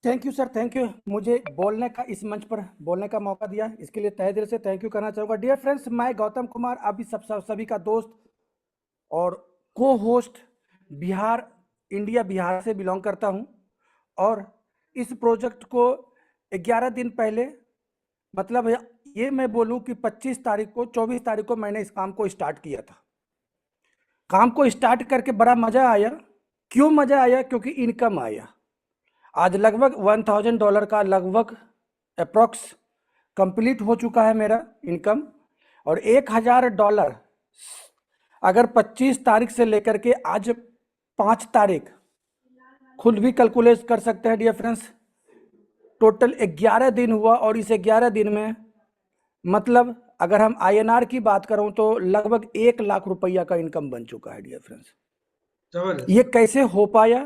Thank you sir, thank you. मुझे बोलने का, इस मंच पर बोलने का मौका दिया, इसके लिए तहे दिल से थैंक यू करना चाहूँगा। डियर फ्रेंड्स, मैं गौतम कुमार, अभी सभी का दोस्त और को होस्ट, बिहार, इंडिया बिहार से बिलोंग करता हूँ। और इस प्रोजेक्ट को 11 दिन पहले, मतलब ये मैं बोलूँ कि 25 तारीख को, 24 तारीख को मैंने इस काम को स्टार्ट किया था। काम को स्टार्ट करके बड़ा मज़ा आया। क्यों मज़ा आया? क्योंकि इनकम आया। आज लगभग $1000 का लगभग अप्रॉक्स कंप्लीट हो चुका है मेरा इनकम। और $1000 अगर 25 तारीख से लेकर के आज 5 तारीख, खुद भी कैलकुलेट कर सकते हैं डियर फ्रेंड्स, टोटल 11 दिन हुआ। और इस 11 दिन में मतलब अगर हम INR की बात करूं तो लगभग 1 लाख रुपया का इनकम बन चुका है डियर फ्रेंड्स। ये जबरदस्त। कैसे हो पाया?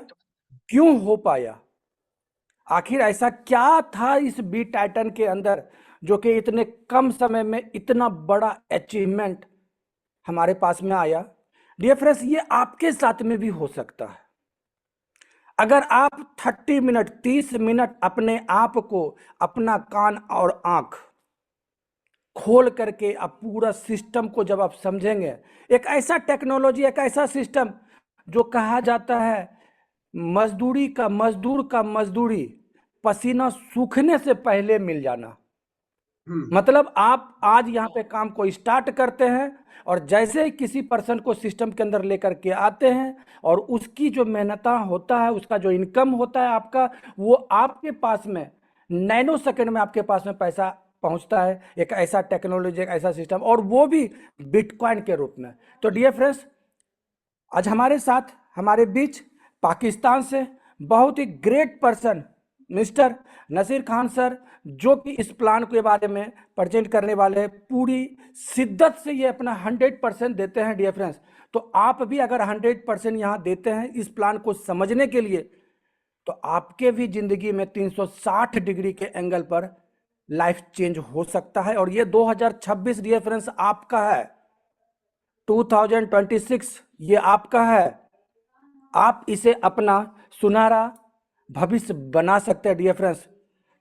क्यों हो पाया? आखिर ऐसा क्या था इस बी टाइटन के अंदर जो कि इतने कम समय में इतना बड़ा अचीवमेंट हमारे पास में आया? डियर फ्रेंड्स, ये आपके साथ में भी हो सकता है। अगर आप 30 मिनट, 30 मिनट अपने आप को, अपना कान और आंख खोल करके आप पूरा सिस्टम को जब आप समझेंगे, एक ऐसा टेक्नोलॉजी, एक ऐसा सिस्टम जो कहा जाता है मजदूरी का मजदूरी पसीना सूखने से पहले मिल जाना। मतलब आप आज यहाँ पे काम को स्टार्ट करते हैं और जैसे ही किसी पर्सन को सिस्टम के अंदर लेकर के आते हैं और उसकी जो मेहनत होता है, उसका जो इनकम होता है आपका, वो आपके पास में नैनो सेकंड में आपके पास में पैसा पहुंचता है। एक ऐसा टेक्नोलॉजी, एक ऐसा सिस्टम, और वो भी बिटकॉइन के रूप में। तो डियर फ्रेंड्स, आज हमारे साथ, हमारे बीच पाकिस्तान से बहुत ही great person mister Naseer Khan sir, जो कि इस प्लान के बारे में प्रेजेंट करने वाले हैं। पूरी शिद्दत से ये अपना 100% देते हैं डियर फ्रेंड्स। तो आप भी अगर 100% यहाँ देते हैं इस प्लान को समझने के लिए, तो आपके भी जिंदगी में 360 डिग्री के एंगल पर लाइफ चेंज हो सकता है। और ये 2026 डियर फ्रेंड्स आपका है, 2026 ये आपका है। आप इसे अपना सुनहरा भविष्य बना सकते हैं डियर फ्रेंड्स।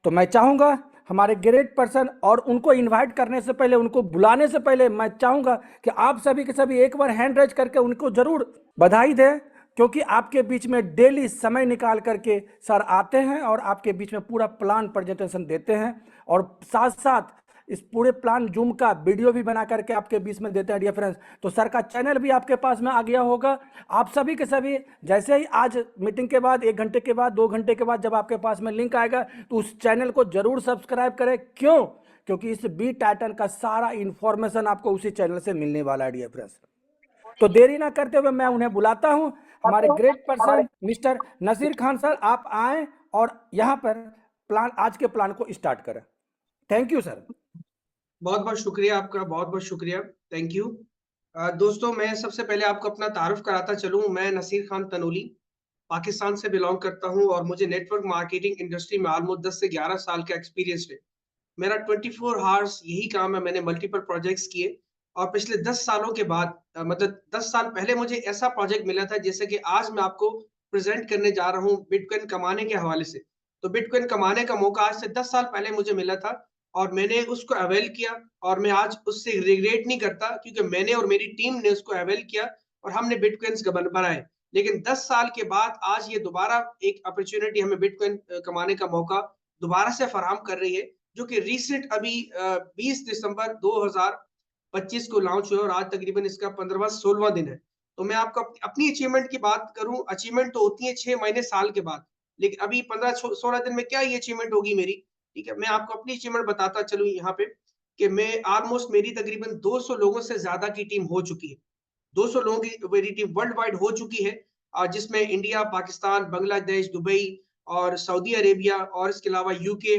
तो मैं चाहूँगा हमारे ग्रेट पर्सन, और उनको इनवाइट करने से पहले, उनको बुलाने से पहले, मैं चाहूँगा कि आप सभी के सभी एक बार हैंड रेज करके उनको जरूर बधाई दें, क्योंकि आपके बीच में डेली समय निकाल करके सर आते हैं और आपके बीच में पूरा प्लान प्रेजेंटेशन देते हैं। और साथ साथ इस पूरे प्लान जूम का वीडियो भी बना करके आपके बीच में देते हैं डियर फ्रेंड्स। तो सर का चैनल भी आपके पास में आ गया होगा। आप सभी के सभी जैसे ही आज मीटिंग के बाद 1 घंटे के बाद, 2 घंटे के बाद जब आपके पास में लिंक आएगा, तो उस चैनल को जरूर सब्सक्राइब करें। क्यों? क्योंकि इस बी टाइटन का सारा इंफॉर्मेशन आपको उसी चैनल से मिलने वाला है डियर फ्रेंड्स। तो देरी ना करते हुए मैं उन्हें बुलाता हूं, हमारे great person mister Naseer Khan sir. आप आए और यहाँ पर प्लान, आज के प्लान को स्टार्ट करें। Thank you sir. बहुत बहुत शुक्रिया आपका, बहुत बहुत शुक्रिया। Thank you. दोस्तों, मैं सबसे पहले आपको अपना तारुफ कराता चलूं। मैं नसीर खान तनोली पाकिस्तान से बिलोंग करता हूं और मुझे नेटवर्क मार्केटिंग इंडस्ट्री में ऑलमोस्ट 10 से 11 साल का एक्सपीरियंस है। मेरा 24 हावर्स यही काम है। मैंने मल्टीपल प्रोजेक्ट्स किए और पिछले 10 सालों के बाद, मतलब 10 साल पहले मुझे ऐसा प्रोजेक्ट मिला था जैसे कि आज मैं आपको प्रेजेंट करने जा रहा हूँ बिटकॉइन कमाने के हवाले से। तो बिटकॉइन कमाने का मौका आज से 10 साल पहले मुझे मिला था और मैंने उसको अवेल किया और मैं आज उससे रिग्रेट नहीं करता, क्योंकि मैंने और मेरी टीम ने उसको अवेल किया और हमने बिटकॉइंस बनाए। लेकिन 10 साल के बाद आज ये दोबारा एक अपॉर्चुनिटी हमें बिटकॉइन कमाने का मौका दोबारा से फराहम कर रही है, जो कि रिसेंट अभी 20 दिसंबर 2025 को लॉन्च हुआ और आज तकरीबन इसका 15वां 16वां दिन है। तो मैं आपको अपनी अचीवमेंट की बात करूं, अचीवमेंट तो होती है 6 महीने साल के बाद, लेकिन अभी 15-16 दिन में क्या ये अचीवमेंट होगी मेरी? ठीक है, मैं आपको अपनी अचीवमेंट बताता चलूं यहाँ पे कि मैं ऑलमोस्ट, मेरी तकरीबन 200 लोगों से ज्यादा की टीम हो चुकी है। 200 लोगों की मेरी टीम वर्ल्ड वाइड हो चुकी है, जिसमें इंडिया, पाकिस्तान, बांग्लादेश, दुबई और सऊदी अरेबिया और इसके अलावा यूके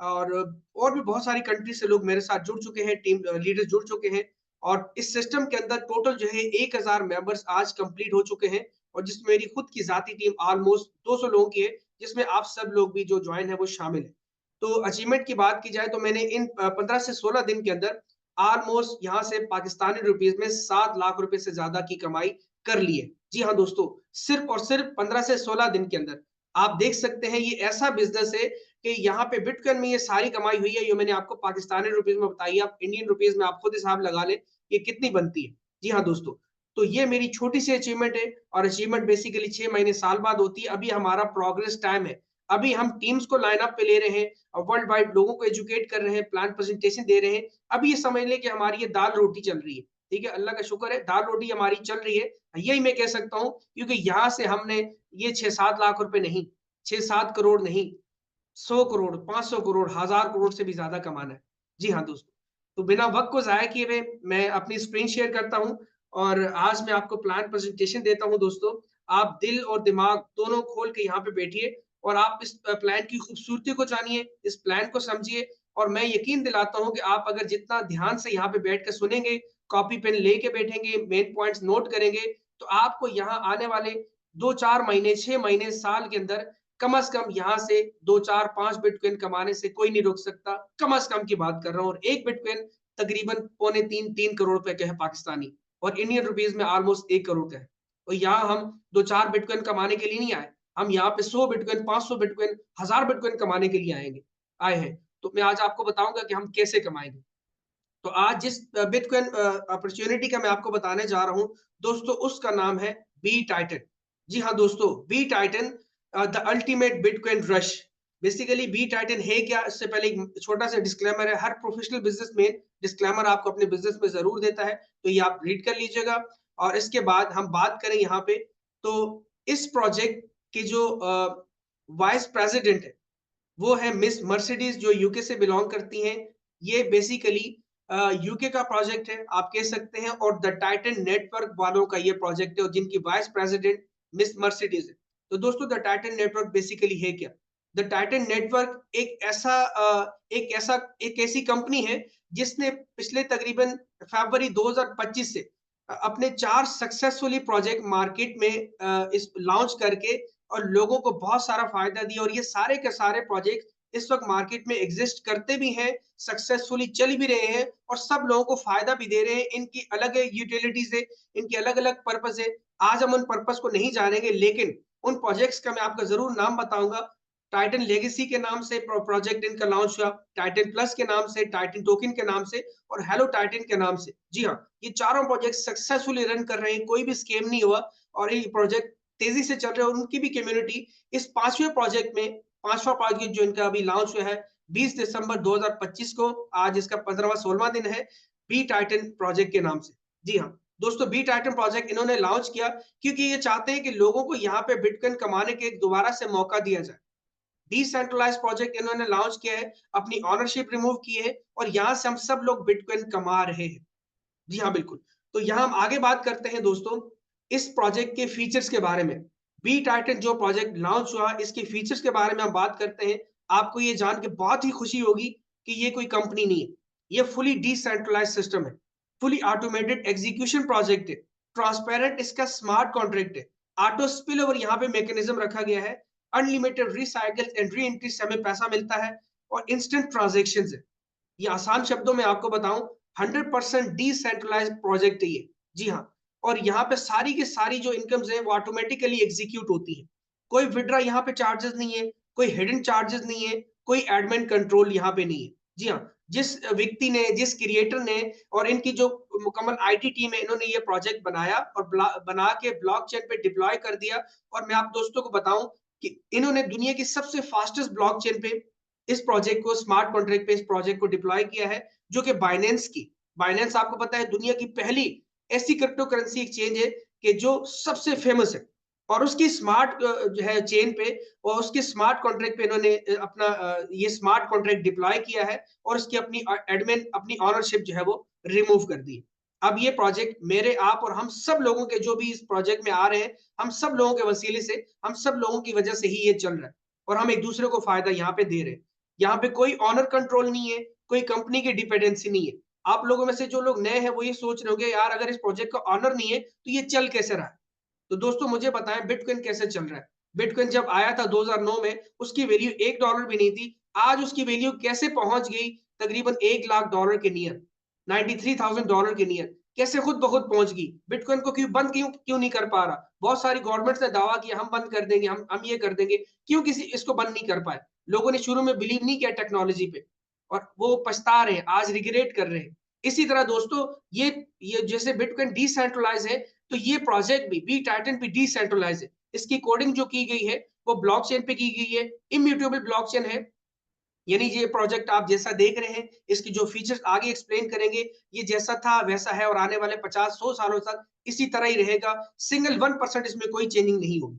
और भी बहुत सारी कंट्री से लोग मेरे साथ जुड़ चुके हैं, टीम लीडर्स जुड़ चुके हैं। और इस सिस्टम के अंदर टोटल जो है 1000 मेंबर्स आज कंप्लीट हो चुके हैं और जिसमें मेरी खुद की जाती टीम ऑलमोस्ट 200 लोगों की है, जिसमें आप सब लोग भी जो ज्वाइन है वो शामिल है। तो अचीवमेंट की बात की जाए तो मैंने इन 15 से 16 दिन के अंदर ऑलमोस्ट यहाँ से पाकिस्तानी रुपीज में 7 लाख रुपए से ज्यादा की कमाई कर ली है। जी हाँ दोस्तों, सिर्फ और सिर्फ 15 से 16 दिन के अंदर आप देख सकते हैं ये ऐसा बिजनेस है कि यहाँ पे बिटकॉइन में ये सारी कमाई हुई है, ये मैंने आपको पाकिस्तानी रुपीस में बताई, आप इंडियन रुपीस में आप खुद हिसाब लगा लें ये कितनी बनती है। जी हाँ दोस्तों, तो ये मेरी छोटी सी अचीवमेंट है और अचीवमेंट बेसिकली 6 महीने साल बाद होती है। अभी हमारा प्रोग्रेस टाइम है, अभी हम टीम्स को लाइन अप पे ले रहे हैं और वर्ल्ड वाइड लोगों को एजुकेट कर रहे हैं, प्लान प्रेजेंटेशन दे रहे हैं। अभी ये समझ लें कि हमारी ये दाल रोटी चल रही है, ठीक है, अल्लाह का शुक्र है दाल रोटी हमारी चल रही है। यही मैं कह सकता हूँ, क्योंकि यहाँ से हमने ये 6-7 लाख रुपए नहीं, 6-7 करोड़ नहीं, 100 करोड़, 500 करोड़, 1000 करोड़ से भी ज्यादा कमाना है। जी हाँ दोस्तों, तो बिना वक्त को जाया किए हुए मैं अपनी स्क्रीन शेयर करता हूँ और आज मैं आपको प्लान प्रेजेंटेशन देता हूँ दोस्तों। आप दिल और दिमाग दोनों खोल के यहाँ पे बैठिए और आप इस प्लान की खूबसूरती को जानिए, इस प्लान को समझिए और मैं यकीन दिलाता हूँ कि आप अगर जितना ध्यान से यहाँ पे बैठ के सुनेंगे, कॉपी पेन लेके बैठेंगे, मेन पॉइंट्स नोट करेंगे, तो आपको यहाँ आने वाले 2-4 महीने, 6 महीने, साल के अंदर कम से कम यहाँ से 2, 4, 5 बिटकॉइन कमाने से कोई नहीं रोक सकता। कम से कम की बात कर रहा हूँ और एक बिटकॉइन तकरीबन पौने 3 करोड़ रुपए का है पाकिस्तानी और इंडियन रुपीस में ऑलमोस्ट 1 करोड़ का है। और यहाँ हम 2-4 बिटकॉइन कमाने के लिए नहीं आए। हम यहाँ पे 100 बिटकॉइन, 500 बिटकॉइन, 1000 बिटकॉइन कमाने के लिए आए हैं। तो मैं आज आपको बताऊँगा कि हम कैसे कमाएँगे। तो आज जिस बिटकॉइन अपॉर्चुनिटी का मैं आपको बताने जा रहा हूँ, दोस्तों उसका नाम है बी टाइटन। जी हाँ दोस्तों, B Titan the ultimate bitcoin rush. Basically B Titan है क्या? इससे पहले एक छोटा सा डिस्क्लेमर है। हर प्रोफेशनल बिजनेसमैन डिस्क्लेमर आपको अपने बिजनेस में जरूर देता है, तो ये आप रीड कर लीजिएगा। और इसके बाद हम बात करें यहाँ पे, तो इस प्रोजेक्ट की जो वाइस प्रेसिडेंट है वो है मिस मर्सिडीज, जो यूके से बिलोंग करती हैं। ये बेसिकली यूके का प्रोजेक्ट है आप कह सकते हैं, और द टाइटन नेटवर्क वालों का ये प्रोजेक्ट है और जिनकी वाइस प्रेसिडेंट मिस मर्सिडीज है। तो दोस्तों द टाइटन नेटवर्क बेसिकली है क्या? द टाइटन नेटवर्क एक ऐसी कंपनी है जिसने पिछले तकरीबन फरवरी 2025 से अपने 4 सक्सेसफुली प्रोजेक्ट मार्केट में इस लॉन्च करके और लोगों को बहुत सारा फायदा दिया, और ये सारे के सारे प्रोजेक्ट इस वक्त मार्केट में एग्जिस्ट करते भी हैं, सक्सेसफुली चल भी रहे हैं और सब लोगों को फायदा भी दे रहे हैं। इनकी अलग यूटिलिटीज है, इनकी अलग अलग पर्पस है। आज हम उन पर्पस को नहीं जानेंगे, लेकिन उन प्रोजेक्ट्स का मैं आपको जरूर नाम बताऊंगा। टाइटन लेगेसी के नाम से प्रोजेक्ट इनका लॉन्च हुआ, टाइटन प्लस के नाम से, टाइटन टोकन के नाम से और हेलो टाइटन के नाम से। जी हाँ, ये चारों प्रोजेक्ट सक्सेसफुली रन कर रहे हैं, कोई भी स्कैम नहीं हुआ और ये प्रोजेक्ट तेजी से चल रहे हैं। और उनकी भी कम्युनिटी इस 5वें प्रोजेक्ट में, 5वां प्रोजेक्ट जो इनका अभी लॉन्च हुआ है 20 दिसंबर 2025 को, आज इसका 15वां 16वां दिन है, बी टाइटन प्रोजेक्ट के नाम से। जी हाँ दोस्तों, बी टाइटन प्रोजेक्ट इन्होंने लॉन्च किया क्योंकि ये चाहते हैं कि लोगों को यहाँ पे बिटकॉइन कमाने के एक दोबारा से मौका दिया जाए। डिसेंट्रलाइज्ड प्रोजेक्ट इन्होंने लॉन्च किया है, अपनी ओनरशिप रिमूव की है और यहाँ से हम सब लोग बिटकॉइन कमा रहे हैं। जी हाँ, बिल्कुल। तो यहाँ हम आगे बात करते हैं दोस्तों इस प्रोजेक्ट के फीचर्स के बारे में। बी टाइटन जो प्रोजेक्ट लॉन्च हुआ, इसके फीचर्स के बारे में हम बात करते हैं। आपको ये जान के बहुत ही खुशी होगी कि ये कोई कंपनी नहीं है। ये फुली डिसेंट्रलाइज्ड सिस्टम है, फुली ऑटोमेटेड एग्जीक्यूशन प्रोजेक्ट है, ट्रांसपेरेंट इसका स्मार्ट कॉन्ट्रैक्ट है, ऑटो स्पिल ओवर यहाँ पे मैकेनिज्म रखा गया है, unlimited recycle and re entry से हमें पैसा मिलता है और इंस्टेंट ट्रांजेक्शन है। ये आसान शब्दों में आपको बताऊं, 100% डिसेंट्रलाइज्ड प्रोजेक्ट है ये। जी हाँ, और यहाँ पे सारी की सारी जो इनकम्स है वो ऑटोमेटिकली एग्जीक्यूट होती है। कोई विड्रा यहाँ पे चार्जेस नहीं है, कोई हिडन चार्जेस नहीं है, कोई एडमिन कंट्रोल यहाँ पे नहीं है। जी हाँ, जिस व्यक्ति ने, जिस क्रिएटर ने और इनकी जो मुकम्मल आईटी टीम है, इन्होंने ये प्रोजेक्ट बनाया और बना के ब्लॉकचेन पे डिप्लॉय कर दिया। और मैं आप दोस्तों को बताऊं कि इन्होंने दुनिया की सबसे फास्टेस्ट ब्लॉकचेन पे इस प्रोजेक्ट को, स्मार्ट कॉन्ट्रैक्ट पे इस प्रोजेक्ट को डिप्लॉय किया है, जो कि बाइनेंस की, बाइनेंस आपको पता है दुनिया की पहली ऐसी क्रिप्टो करेंसी एक्सचेंज है कि जो सबसे फेमस है और उसकी स्मार्ट जो है चेन पे और उसके स्मार्ट कॉन्ट्रैक्ट पे इन्होंने अपना ये स्मार्ट कॉन्ट्रैक्ट डिप्लॉय किया है और उसकी अपनी एडमिन, अपनी ऑनरशिप जो है वो रिमूव कर दी। अब ये प्रोजेक्ट मेरे, आप और हम सब लोगों के, जो भी इस प्रोजेक्ट में आ रहे हैं, हम सब लोगों के वसीले से, हम सब लोगों की वजह से ही ये चल रहा है और हम एक दूसरे को फायदा यहाँ पे दे रहे हैं। यहाँ पे कोई ऑनर कंट्रोल नहीं है, कोई कंपनी की डिपेंडेंसी नहीं है। आप लोगों में से जो लोग नए हैं वो ये सोच रहे होंगे, यार अगर इस प्रोजेक्ट का ऑनर नहीं है तो ये चल कैसे रहा है? तो दोस्तों मुझे बताएं बिटकॉइन कैसे चल रहा है। बिटकॉइन जब आया था 2009 में, उसकी वैल्यू $1 भी नहीं थी। आज उसकी वैल्यू कैसे पहुंच गई तकरीबन $1 लाख के नियर, $93,000 के नियर। कैसे खुद ब खुद पहुंच गई? बिटकॉइन को क्यों बंद क्यों नहीं कर पा रहा? बहुत सारी गवर्नमेंट्स ने दावा किया हम बंद कर देंगे, हम ये कर देंगे। क्यों किसी इसको बंद नहीं कर पाए? लोगों ने शुरू में बिलीव नहीं किया टेक्नोलॉजी पे और वो पछता रहे हैं, आज रिग्रेट कर रहे हैं। इसी तरह दोस्तों ये जैसे बिटकॉइन डिसेंट्रलाइज है, तो ये प्रोजेक्ट भी बी टाइटन भी डिसेंट्रलाइज है। इसकी कोडिंग जो की गई है वो ब्लॉकचेन पे की गई है, इम्यूटेबल ब्लॉकचेन है। यानी ये प्रोजेक्ट आप जैसा देख रहे हैं, इसकी जो फीचर्स आगे एक्सप्लेन करेंगे, ये जैसा था वैसा है और आने वाले 50-100 सालों तक इसी तरह ही रहेगा। सिंगल 1% इसमें कोई चेंजिंग नहीं होगी।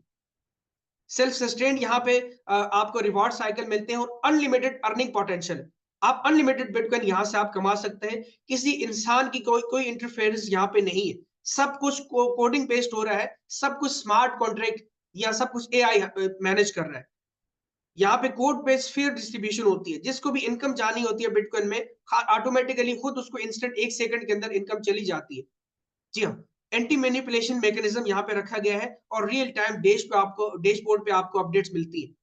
सेल्फ सस्टेन्ड यहाँ पे आपको रिवॉर्ड साइकिल मिलते हैं और अनलिमिटेड अर्निंग पोटेंशियल। आप अनलिमिटेड बिटकॉइन यहाँ से आप कमा सकते हैं। किसी इंसान की कोई इंटरफेरेंस यहाँ पे नहीं है। सब कुछ कोडिंग बेस्ड हो रहा है, सब कुछ स्मार्ट कॉन्ट्रैक्ट या सब कुछ एआई मैनेज कर रहा है। यहाँ पे कोड बेस्ड फेयर डिस्ट्रीब्यूशन होती है। जिसको भी इनकम जानी होती है बिटकॉइन में, ऑटोमेटिकली खुद उसको इंस्टेंट 1 सेकंड के अंदर इनकम चली जाती है। जी हाँ, एंटी मैनिपुलेशन मैकेनिज्म यहाँ पे रखा गया है और रियल टाइम डैशबोर्ड पे आपको अपडेट्स मिलती है।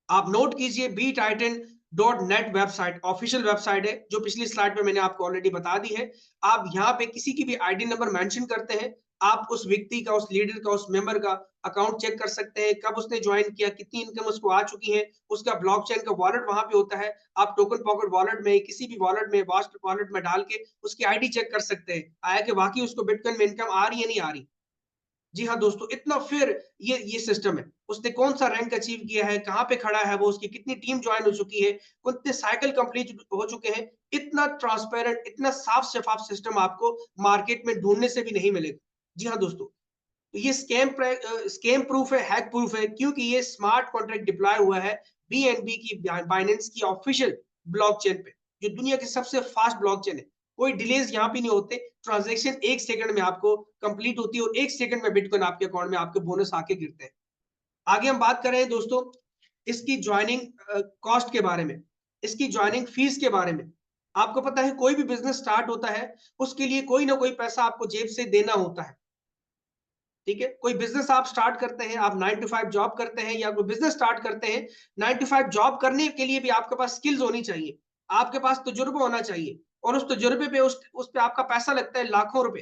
आप नोट कीजिए, B Titan dot net website official website है, जो पिछली स्लाइड पे मैंने आपको ऑलरेडी बता दी है। आप यहाँ पे किसी की भी आईडी नंबर मेंशन करते हैं, आप उस व्यक्ति का, उस लीडर का, उस मेंबर का अकाउंट चेक कर सकते हैं, कब उसने ज्वाइन किया, कितनी इनकम उसको आ चुकी है, उसका ब्लॉकचेन का वॉलेट वहां पे होता है। आप टोकन पॉकेट वॉलेट में, किसी भी वॉलेट में, वास्ट वॉलेट में डाल के उसकी आईडी चेक कर सकते हैं, आया कि वाकई उसको बिटकॉइन में इनकम आ रही है नहीं आ रही। जी हाँ दोस्तों, इतना फिर ये सिस्टम है। उसने कौन-सा रैंक अचीव किया है, कहाँ पे खड़ा है वो, उसकी कितनी टीम जॉइन हो चुकी है, कितने साइकिल कंप्लीट हो चुके हैं। इतना ट्रांसपेरेंट, इतना साफ-शफ़ाफ सिस्टम आपको मार्केट में ढूँढने से भी नहीं मिलेगा। जी हाँ दोस्तों, तो ये स्कैम प्रूफ है, हैक प्रूफ है, क्योंकि ये स्मार्ट कॉन्ट्रैक्ट डिप्लॉय हुआ है बीएनबी की, बाइनेंस की ऑफिशियल ब्लॉकचेन पे, जो दुनिया की सबसे फास्ट ब्लॉकचेन है। कोई डिलेज यहाँ पे नहीं होते, ट्रांजैक्शन 1 सेकंड में आपको कंप्लीट होती है और 1 सेकंड में बिटकॉइन आपके अकाउंट में आपके बोनस आके गिरते हैं। आगे हम बात कर रहे हैं दोस्तों इसकी ज्वाइनिंग कॉस्ट के बारे में, इसकी ज्वाइनिंग फीस के बारे में। आपको पता है कोई भी बिजनेस स्टार्ट होता है, उसके लिए कोई ना कोई पैसा आपको जेब से देना होता है। ठीक है, कोई बिजनेस आप स्टार्ट करते हैं, आप 9 टू 5 जॉब करते हैं या कोई बिजनेस स्टार्ट करते हैं, 9 टू 5 जॉब करने के लिए भी आपके पास स्किल्स होनी चाहिए, आपके पास तजुर्बा होना चाहिए और उस तजुर्बे पे उस पे आपका पैसा लगता है लाखों रुपए।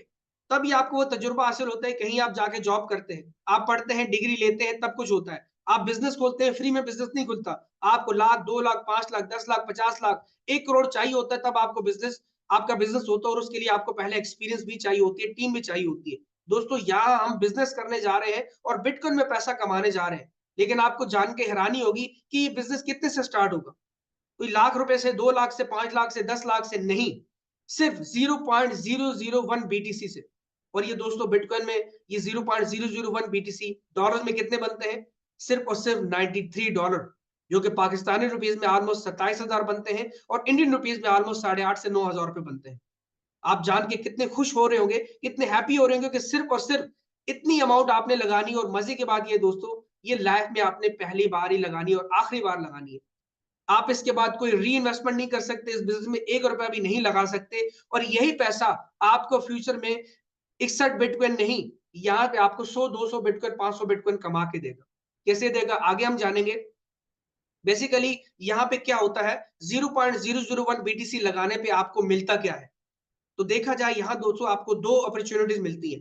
तभी आपको वो तजुर्बा हासिल होता है, कहीं आप जाके जॉब करते हैं, आप पढ़ते हैं, डिग्री लेते हैं, तब कुछ होता है। आप बिजनेस खोलते हैं, फ्री में बिजनेस नहीं खुलता। आपको लाख, 2 लाख, 5 लाख, 10 लाख, 50 लाख, 1 करोड़ चाहिए होता है, तब आपका बिजनेस होता है और उसके लिए आपको पहले एक्सपीरियंस भी चाहिए होती है, टीम भी चाहिए होती है। दोस्तों यहाँ हम बिजनेस करने जा रहे हैं और बिटकॉइन में पैसा कमाने जा रहे हैं, लेकिन आपको जान के हैरानी होगी कि ये बिजनेस कितने से स्टार्ट होगा। कोई लाख रुपए से, 2 लाख से, 5 लाख से, 10 लाख से नहीं, सिर्फ 0.001 बीटीसी से। और ये दोस्तों बिटकॉइन में ये 0.001 बीटीसी डॉलर में कितने बनते हैं? सिर्फ और सिर्फ $93, जो कि पाकिस्तानी रुपीज में ऑलमोस्ट 27,000 बनते हैं और इंडियन रुपीज में ऑलमोस्ट 8,500 से 9,000 रुपए बनते हैं। आप जान के कितने खुश हो रहे होंगे, कितने हैप्पी हो रहे होंगे कि सिर्फ और सिर्फ इतनी अमाउंट आपने लगानी। और मजे की बात ये दोस्तों, ये लाइफ में आपने पहली बार ही लगानी है और आखिरी बार लगानी है। आप इसके बाद कोई री इन्वेस्टमेंट नहीं कर सकते, इस बिजनेस में 1 रुपया भी नहीं लगा सकते और यही पैसा आपको फ्यूचर में 61 बिटकॉइन नहीं, यहाँ पे आपको 100, 200 बिटकॉइन, 500 बिटकॉइन कमा के देगा। कैसे देगा आगे हम जानेंगे। बेसिकली यहाँ पे क्या होता है, 0.001 बीटीसी लगाने पे आपको मिलता क्या है? तो देखा जाए यहाँ दोस्तों आपको 2 अपॉर्चुनिटीज मिलती हैं।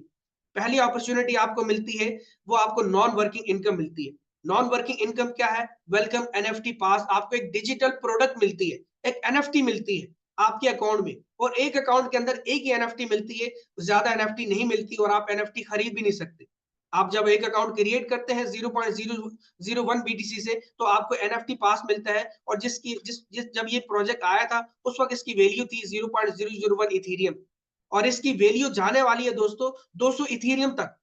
पहली अपॉर्चुनिटी आपको मिलती है, वो आपको नॉन वर्किंग इनकम मिलती है। नॉन वर्किंग इनकम क्या है? वेलकम एनएफटी पास, आपको एक डिजिटल प्रोडक्ट मिलती है, एक एनएफटी मिलती है आपके अकाउंट में और एक अकाउंट के अंदर एक ही एनएफटी मिलती है, ज्यादा एनएफटी नहीं मिलती और आप एनएफटी खरीद भी नहीं सकते। आप जब एक अकाउंट क्रिएट करते हैं 0.001 बीटीसी से, तो आपको एनएफटी पास मिलता है और जब ये प्रोजेक्ट आया था उस वक्त इसकी वैल्यू थी 0.001 इथेरियम और इसकी वैल्यू जाने वाली है दोस्तों 200 इथेरियम तक।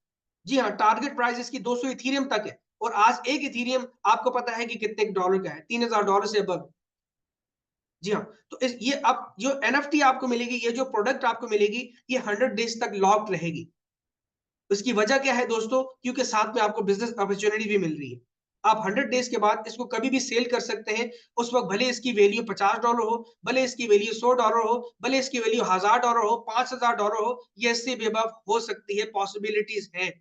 जी हाँ, टारगेट प्राइस इसकी 200 इथेरियम तक है और आज एक इथेरियम आपको पता है कि कितने डॉलर का है? $3,000 से अबव। जी हाँ, तो ये अब जो एनएफटी आपको मिलेगी, ये जो प्रोडक्ट आपको मिलेगी, ये 100 डेज तक लॉक्ड रहेगी। इसकी वजह क्या है दोस्तों? क्योंकि साथ में आपको बिजनेस अपॉर्चुनिटी भी मिल रही है। आप 100 डेज के बाद इसको कभी भी सेल कर सकते हैं। उस वक्त भले इसकी वैल्यू $50 हो, भले इसकी वैल्यू $100 हो, भले इसकी वैल्यू $1,000 हो, $5,000 हो, ये इससे भी अबव हो सकती है, पॉसिबिलिटीज हैं।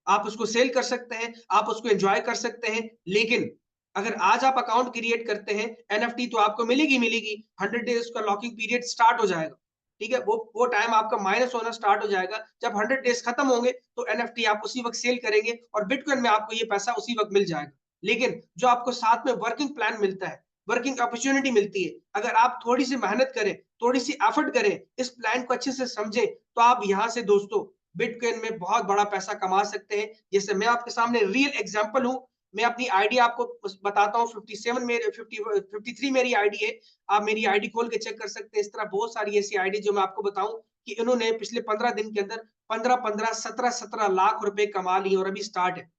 आप उसको सेल कर सकते हैं, आप उसको एंजॉय कर सकते हैं, लेकिन अगर आज आप अकाउंट क्रिएट करते हैं, एनएफटी तो आपको मिलेगी मिलेगी, 100 डेज का लॉकिंग पीरियड स्टार्ट हो जाएगा। ठीक है, वो टाइम आपका माइनस होना स्टार्ट हो जाएगा। जब 100 डेज खत्म होंगे तो एनएफटी आप उसी वक्त सेल करेंगे और बिटकॉइन में आपको ये पैसा उसी वक्त मिल जाएगा। लेकिन जो आपको साथ में वर्किंग प्लान मिलता है, वर्किंग अपॉर्चुनिटी मिलती है, अगर आप थोड़ी सी मेहनत करें, थोड़ी सी एफर्ट करें, इस प्लान को अच्छे से समझें, तो आप यहाँ से दोस्तों बिटकॉइन में बहुत बड़ा पैसा कमा सकते हैं। जैसे मैं आपके सामने रियल एग्जांपल हूँ, मैं अपनी आईडी आपको बताता हूँ। 57 मेरे 53 मेरी आईडी है। आप मेरी आईडी खोल के चेक कर सकते हैं। इस तरह बहुत सारी ऐसी आईडी जो मैं आपको बताऊं कि इन्होंने पिछले 15 दिन के अंदर 15 17 लाख रुपए कमा लिए और अभी स्टार्ट है।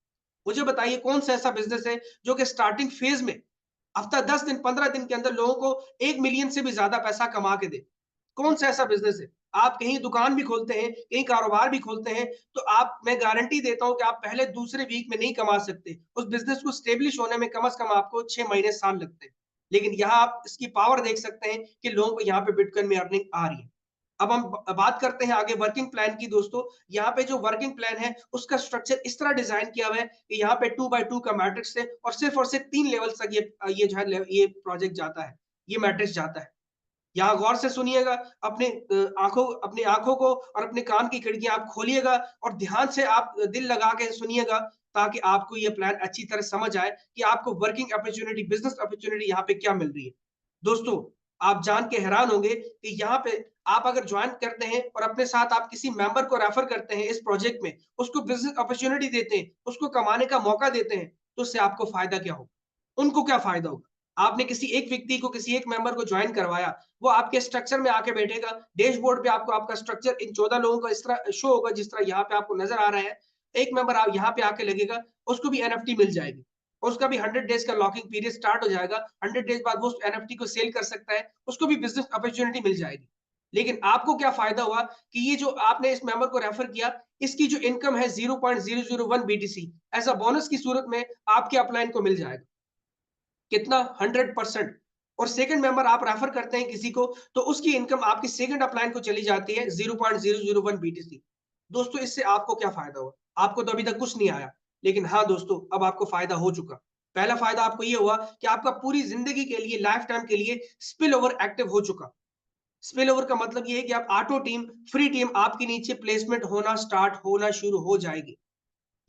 मुझे बताइए कौन सा ऐसा बिजनेस है जो कि स्टार्टिंग फेज में हफ्ता 10 दिन 15 दिन के अंदर लोगों को 1 मिलियन से भी ज्यादा पैसा कमा के दे। कौन सा ऐसा बिजनेस है? आप कहीं दुकान भी खोलते हैं, कहीं कारोबार भी खोलते हैं, तो आप मैं गारंटी देता हूं कि आप पहले दूसरे वीक में नहीं कमा सकते। उस बिजनेस को स्टेब्लिश होने में कम से कम आपको 6 महीने साल लगते हैं। लेकिन यहाँ आप इसकी पावर देख सकते हैं कि लोगों को यहाँ पे बिटकॉइन में अर्निंग आ रही है। अब हम बात करते हैं आगे वर्किंग प्लान की दोस्तों। यहाँ पे जो वर्किंग प्लान है उसका स्ट्रक्चर इस तरह डिजाइन किया हुआ है कि यहाँ पे 2x2 का मैट्रिक्स है और सिर्फ 3 लेवल तक ये जो है ये प्रोजेक्ट जाता है, ये मैट्रिक्स जाता है। यहाँ गौर से सुनिएगा, अपनी आंखों को और अपने कान की खिड़कियां आप खोलिएगा और ध्यान से आप दिल लगा के सुनिएगा, ताकि आपको ये प्लान अच्छी तरह समझ आए कि आपको वर्किंग अपॉर्चुनिटी, बिजनेस अपॉर्चुनिटी यहाँ पे क्या मिल रही है। दोस्तों, आप जान के हैरान होंगे कि यहाँ पे आप अगर ज्वाइन करते हैं और अपने साथ आप किसी मेंबर को रेफर करते हैं इस प्रोजेक्ट में, उसको बिजनेस अपॉर्चुनिटी देते हैं, उसको कमाने का मौका देते हैं, तो उससे आपको फायदा क्या होगा? उनको क्या फायदा होगा? आपने किसी एक व्यक्ति को, किसी एक मेंबर को ज्वाइन करवाया, वो आपके स्ट्रक्चर में आके बैठेगा, डैशबोर्ड पे आपको आपका स्ट्रक्चर इन 14 लोगों का इस तरह शो होगा जिस तरह यहाँ पे आपको नजर आ रहा है। एक मेंबर आप यहाँ पे आके लगेगा, उसको भी एनएफटी मिल जाएगी, उसका भी 100 डेज का लॉकिंग पीरियड स्टार्ट हो जाएगा। 100 डेज बाद वो एनएफटी को सेल कर सकता है, उसको भी बिजनेस अपॉर्चुनिटी मिल जाएगी। लेकिन आपको क्या फायदा हुआ कि ये जो आपने इस मेंबर को रेफर किया, इसकी जो इनकम है 0.001 बीटीसी एज अ बोनस की सूरत में आपके अपलाइन को मिल जाएगा। कितना? 100%। और सेकंड मेंबर आप रेफर करते हैं किसी को, तो उसकी इनकम आपकी सेकंड अपलाइन को चली जाती है 0.001 बीटीसी। दोस्तों, इससे आपको क्या फायदा हुआ? आपको तो अभी तक कुछ नहीं आया, लेकिन हाँ दोस्तों, अब आपको फायदा हो चुका। पहला फायदा आपको ये हुआ कि आपका पूरी जिंदगी के लिए, लाइफ टाइम के लिए स्पिल ओवर एक्टिव हो चुका। स्पिल ओवर का मतलब ये है कि आप ऑटो टीम, फ्री टीम आपके नीचे प्लेसमेंट होना शुरू हो जाएगी।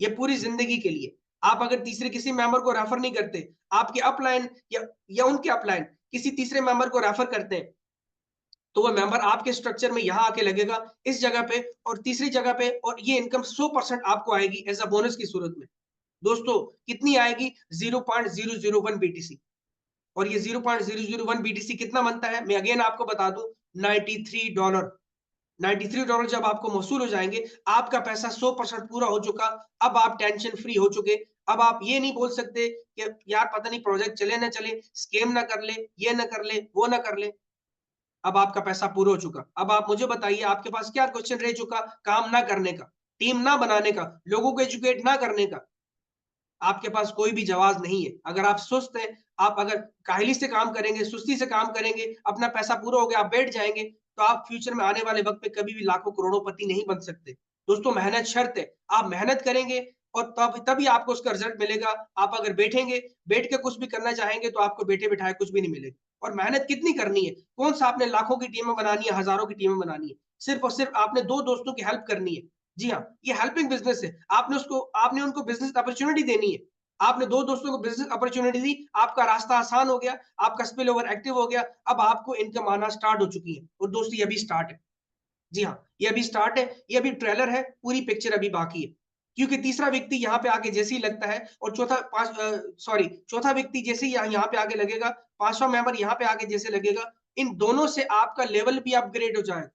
ये पूरी जिंदगी के लिए। आप अगर तीसरे किसी मेंबर को रेफर नहीं करते, आपके अपलाइन या उनके अपलाइन किसी तीसरे मेंबर को रेफर करते हैं, तो वो मेंबर आपके स्ट्रक्चर में यहाँ आके लगेगा इस जगह पे और तीसरी जगह पे, और ये इनकम 100% आपको आएगी एज अ बोनस की सूरत में। दोस्तों, कितनी आएगी? 0.001 बीटीसी। और ये 0.001 बीटीसी कितना बनता है, मैं अगेन आपको बता दूं, $93। $93 जब आपको मौसूल हो जाएंगे, आपका पैसा 100% पूरा हो चुका। अब आप टेंशन फ्री हो चुके। अब आप ये नहीं बोल सकते कि यार पता नहीं प्रोजेक्ट चले ना चले, स्कैम ना कर ले, ये ना कर ले, वो ना कर ले। अब आपका पैसा पूरा हो चुका। अब आप मुझे बताइए, आपके पास क्या क्वेश्चन रह चुका? काम ना करने का, टीम ना बनाने का, लोगों को एजुकेट ना करने का। आपके पास कोई भी जवाब नहीं है। अगर आप सुस्त हैं, आप अगर काहली से काम करेंगे, सुस्ती से काम करेंगे, अपना पैसा पूरा हो गया, आप बैठ जाएंगे, तो आप फ्यूचर में आने वाले वक्त पे कभी भी लाखों करोड़ोंपति नहीं बन सकते। दोस्तों, मेहनत शर्त है। आप मेहनत करेंगे और तभी आपको उसका रिजल्ट मिलेगा। आप अगर बैठेंगे, बैठ के कुछ भी करना चाहेंगे, तो आपको बैठे बिठाए कुछ भी नहीं मिलेगा। और मेहनत कितनी करनी है? कौन सा आपने लाखों की टीमें बनानी है, हजारों की टीमें बनानी है? सिर्फ और सिर्फ आपने दो दोस्तों की हेल्प करनी है। जी हाँ, ये हेल्पिंग बिजनेस है। आपने उनको बिजनेस अपॉर्चुनिटी देनी है। आपने दो दोस्तों को बिजनेस अपॉर्चुनिटी दी, आपका रास्ता आसान हो गया, आपका स्पिल ओवर एक्टिव हो गया, अब आपको इनकम आना स्टार्ट हो चुकी है। और दोस्तों, ये अभी स्टार्ट है। जी हाँ, ये अभी स्टार्ट है, ये अभी ट्रेलर है, पूरी पिक्चर अभी बाकी है। क्योंकि तीसरा व्यक्ति यहाँ पे आके जैसे ही लगता है और चौथा व्यक्ति जैसे ही यहाँ पे आके लगेगा, पांचवा मेंबर यहाँ पे आके जैसे लगेगा, इन दोनों से आपका लेवल भी अपग्रेड हो जाएगा।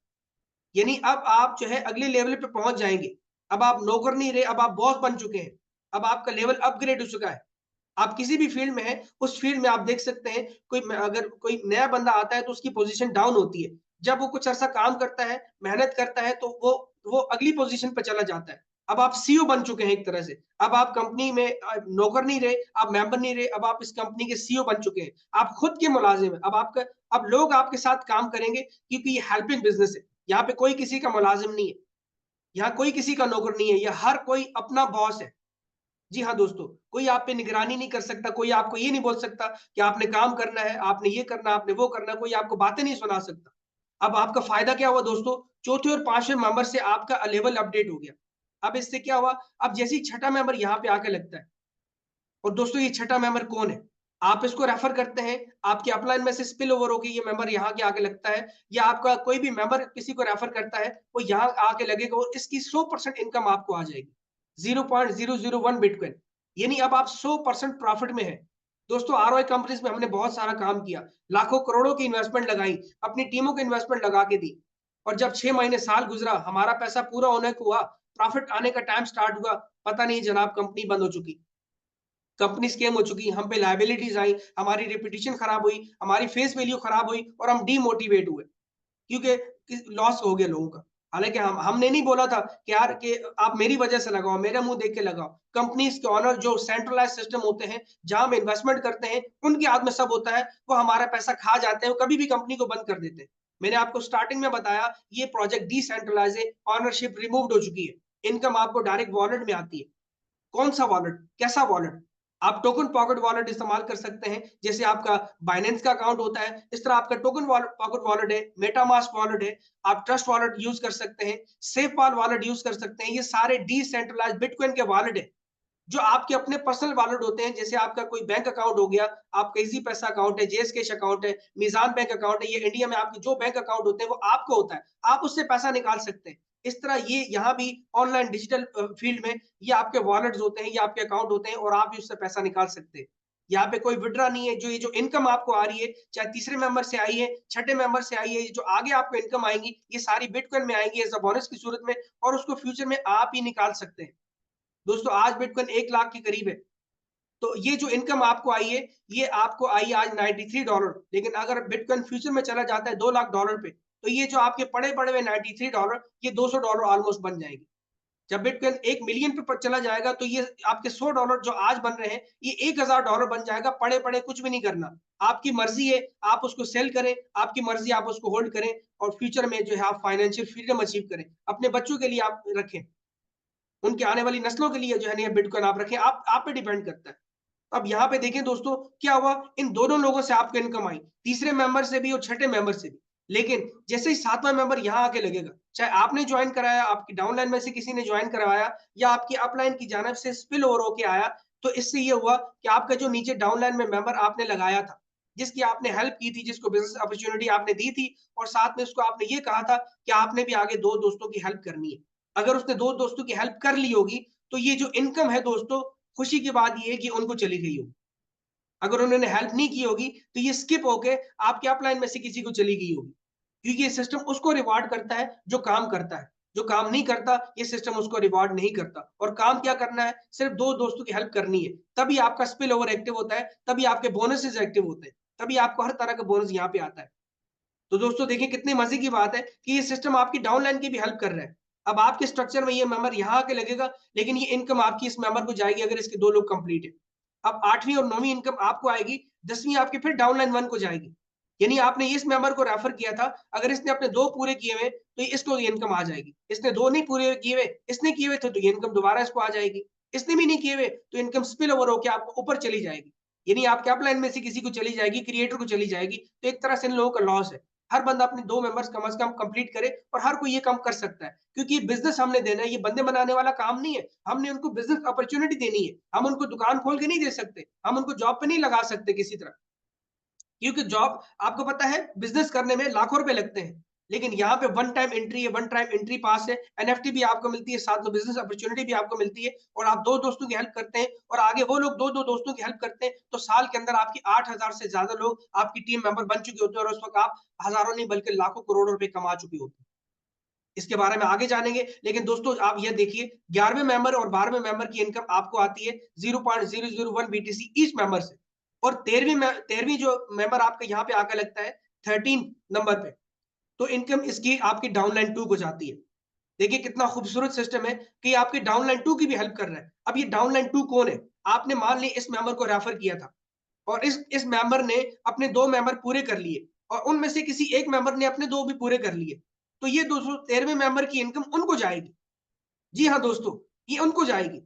यानी अब आप जो है अगले लेवल पे पहुंच जाएंगे। अब आप नौकर नहीं रहे, अब आप बॉस बन चुके हैं। अब आपका लेवल अपग्रेड हो चुका है। आप किसी भी फील्ड में हैं, उस फील्ड में आप देख सकते हैं, अगर कोई नया बंदा आता है तो उसकी पोजीशन डाउन होती है। जब वो कुछ अरसा काम करता है, मेहनत करता है, तो वो अगली पोजीशन पे चला जाता है। अब आप सीईओ बन चुके हैं एक तरह से। अब आप कंपनी में नौकर नहीं रहे, आप मेंबर नहीं रहे, अब आप इस कंपनी के सीईओ बन चुके हैं। आप खुद के मुलाजिम हैं। अब लोग आपके साथ काम करेंगे, क्योंकि ये हेल्पिंग बिजनेस है। यहाँ पे कोई किसी का मुलाजिम नहीं है, यहाँ कोई किसी का नौकर नहीं है, यहाँ हर कोई अपना बॉस है। जी हाँ दोस्तों, कोई आप पे निगरानी नहीं कर सकता, कोई आपको ये नहीं बोल सकता कि आपने काम करना है, आपने ये करना, आपने वो करना, कोई आपको बातें नहीं सुना सकता। अब आपका फायदा क्या हुआ दोस्तों, चौथे और पांचवें मेंबर से आपका लेवल अपडेट हो गया। अब इससे क्या हुआ, अब जैसे ही छठा मेंबर यहाँ पे आके लगता है, और दोस्तों ये छठा मेंबर कौन है, आप इसको रेफर करते हैं, आपके अपलाइन में से स्पिल ओवर होकर ये मेंबर यहाँ के आके लगता है, या आपका कोई भी मेंबर किसी को रेफर करता है, वो यहाँ आके लगेगा और इसकी 100% इनकम आपको आ जाएगी, 0.001 बिटकॉइन। यानी अब आप 100% प्रॉफिट में है। दोस्तों आरओआई कंपनीज में हमने बहुत सारा काम किया, लाखों करोड़ों की इन्वेस्टमेंट लगाई, अपनी टीमों को इन्वेस्टमेंट लगा के दी, और जब 6 महीने साल गुजरा, हमारा पैसा पूरा होने को हुआ, प्रॉफिट आने का टाइम स्टार्ट हुआ, पता नहीं जनाब कंपनी बंद हो चुकी, कंपनी स्कैम हो चुकी, हम पे लायबिलिटीज आई, हमारी रेपुटेशन खराब हुई, हमारी फेस वैल्यू खराब हुई और हम डीमोटिवेट हुए, क्योंकि लॉस हो गया लोगों का। हालांकि हमने नहीं बोला था कि यार कि आप मेरी वजह से लगाओ, मेरा मुंह देख के लगाओ। कंपनीज के ऑनर जो सेंट्रलाइज सिस्टम होते हैं, जहां हम इन्वेस्टमेंट करते हैं, उनके हाथ में सब होता है, वो हमारा पैसा खा जाते हैं, वो कभी भी कंपनी को बंद कर देते हैं। मैंने आपको स्टार्टिंग में बताया, ये प्रोजेक्ट डिसेंट्रलाइज है, ऑनरशिप रिमूव्ड हो चुकी है, इनकम आपको डायरेक्ट वॉलेट में आती है। कौन सा वॉलेट, कैसा वॉलेट, आप टोकन पॉकेट वॉलेट इस्तेमाल कर सकते हैं, जैसे आपका बाइनेंस का अकाउंट होता है, इस तरह आपका टोकन पॉकेट वॉलेट है, मेटामास्क वॉलेट है, आप ट्रस्ट वॉलेट यूज कर सकते हैं, सेफपाल वॉलेट यूज कर सकते हैं। ये सारे डिसेंट्रलाइज बिटकॉइन के वॉलेट है, जो आपके अपने पर्सनल वॉलेट होते हैं। जैसे आपका कोई बैंक अकाउंट हो गया, आपका इजी पैसा अकाउंट है, जेस कैश अकाउंट है, मीजान बैंक अकाउंट है, ये इंडिया में आपके जो बैंक अकाउंट होते हैं वो आपको होता है, आप उससे पैसा निकाल सकते हैं। इस तरह ये यहाँ भी ऑनलाइन डिजिटल फील्ड में ये आपके वॉलेट्स होते हैं, ये आपके अकाउंट होते हैं, और आप भी उससे पैसा निकाल सकते हैं। यहाँ पे कोई विड्रा नहीं है। जो ये जो इनकम आपको आ रही है, चाहे तीसरे मेंबर से आई है, छठे मेंबर से आई है, जो आगे आपको इनकम आएंगी, ये सारी बिटकॉइन में आएंगी एज अ बोनस की सूरत में, और उसको फ्यूचर में आप ही निकाल सकते हैं। दोस्तों आज बिटकॉइन 1 लाख के करीब है, तो ये जो इनकम आपको आई है, ये आपको आई आज $93, लेकिन अगर बिटकॉइन फ्यूचर में चला जाता है $2 लाख पे, तो ये जो आपके पड़े पड़े हुए $93, ये $200 ऑलमोस्ट बन जाएंगे। जब बिटकॉइन 1 मिलियन पे चला जाएगा, तो ये आपके $100 जो आज बन रहे हैं, ये $1000 बन जाएगा, पड़े पड़े कुछ भी नहीं करना। आपकी मर्जी है, आप उसको सेल करें, आपकी मर्जी आप उसको होल्ड करें, और फ्यूचर में जो है आप फाइनेंशियल फ्रीडम अचीव करें, अपने बच्चों के लिए आप रखें, उनकी आने वाली नस्लों के लिए जो है ना बिटकॉइन आप रखें, आप पे डिपेंड करता है। अब यहाँ पे देखें दोस्तों, क्या हुआ, इन दोनों लोगों से आपको इनकम आई, तीसरे मेंबर से भी और छठे मेंबर से भी। लेकिन जैसे ही सातवां मेंबर यहाँ आके लगेगा, चाहे आपने ज्वाइन कराया, आपकी डाउनलाइन में से किसी ने ज्वाइन करवाया, या आपकी अपलाइन की जानब से स्पिल ओवर होके आया, तो इससे ये हुआ कि आपका जो नीचे डाउनलाइन में मेंबर आपने लगाया था, जिसकी आपने हेल्प की थी, जिसको बिजनेस अपॉर्चुनिटी आपने दी थी, और साथ में उसको आपने ये कहा था कि आपने भी आगे दो दोस्तों की हेल्प करनी है, अगर उसने दो दोस्तों की हेल्प कर ली होगी, तो ये जो इनकम है दोस्तों, खुशी की बात ये है कि उनको चली गई होगी। अगर उन्होंने हेल्प नहीं की होगी, तो ये स्किप होके आपके अपलाइन में से किसी को चली गई होगी, क्योंकि ये सिस्टम उसको रिवार्ड करता है जो काम करता है, जो काम नहीं करता ये सिस्टम उसको रिवार्ड नहीं करता। और काम क्या करना है, सिर्फ दो दोस्तों की हेल्प करनी है, तभी आपका स्पिल ओवर एक्टिव होता है, तभी आपके बोनसेस एक्टिव होते हैं, तभी आपको हर तरह का बोनस यहाँ पे आता है। तो दोस्तों देखिए कितने मजे की बात है कि ये सिस्टम आपकी डाउनलाइन की भी हेल्प कर रहा है। अब आपके स्ट्रक्चर में ये मेंबर यहाँ आके लगेगा, लेकिन ये इनकम आपकी इस मेंबर को जाएगी अगर इसके दो लोग कंप्लीट है। अब 8वीं और 9वीं इनकम आपको आएगी, 10वीं आपकी फिर डाउनलाइन 1 को जाएगी। यानी आपने इस मेंबर को रेफर किया था, अगर इसने अपने 2 पूरे किए हुए, तो इसको ये इनकम आ जाएगी। इसने 2 नहीं पूरे किए हुए, इसने किए हुए थे, तो ये इनकम दोबारा इसको आ जाएगी। इसने भी नहीं किए हुए, तो इनकम स्पिल ओवर होके आपको ऊपर चली जाएगी। यानी आपके अपलाइन में से किसी को चली जाएगी, क्रिएटर को चली जाएगी, तो एक तरह से इन लोगों का लॉस है। हर बंदा अपने 2 मेंबर्स कम से कम कंप्लीट करे, और हर कोई ये काम कर सकता है, क्योंकि ये बिज़नेस हमने देना है, ये बंदे बनाने वाला काम नहीं है। हमने उनको बिज़नेस अपॉर्च्युनिटी देनी है। हम उनको दुकान खोल के नहीं दे सकते, हम उनको जॉब पे नहीं लगा सकते किसी तरह। क्योंकि जॉब आपको पता है बिज़नेस करने में लाखों रुपए लगते हैं। लेकिन यहाँ पे वन टाइम एंट्री है, वन टाइम एंट्री पास है, एनएफटी भी आपको मिलती है, साथ में बिज़नेस अपॉर्च्युनिटी भी आपको मिलती है, और आप 2 दोस्तों की हेल्प करते हैं, और आगे वो लोग 2-2 दोस्तों की हेल्प करते हैं, तो साल के अंदर आपकी 8000 से ज़्यादा लोग आपकी टीम मेंबर बन चुके होते हैं, और उस वक़्त आप हज़ारों नहीं बल्कि लाखों करोड़ों रुपए कमा चुके होते हैं। इसके बारे में आगे जानेंगे, लेकिन दोस्तों आप ये देखिए 11वें मेंबर और 12वें मेंबर की इनकम आपको आती है 0.001 बीटीसी ईच मेंबर से, और 13वीं जो मेंबर आपका यहाँ पे आकर लगता है 13 नंबर पे, तो इनकम इसकी आपकी डाउनलाइन 2 को जाती है। देखिए कितना खूबसूरत सिस्टम है कि आपकी डाउनलाइन 2 की भी हेल्प कर रहा है। अब ये डाउनलाइन 2 कौन है? आपने मान ली इस मेंबर को रेफर किया था, और इस मेंबर ने अपने 2 मेंबर पूरे कर लिए, और उनमें से किसी एक मेंबर ने अपने 2 भी पूरे कर लिए। तो ये दोस्तों 13वें मेंबर की इनकम उनको जाएगी। जी हाँ दोस्तों, ये उनको जाएगी।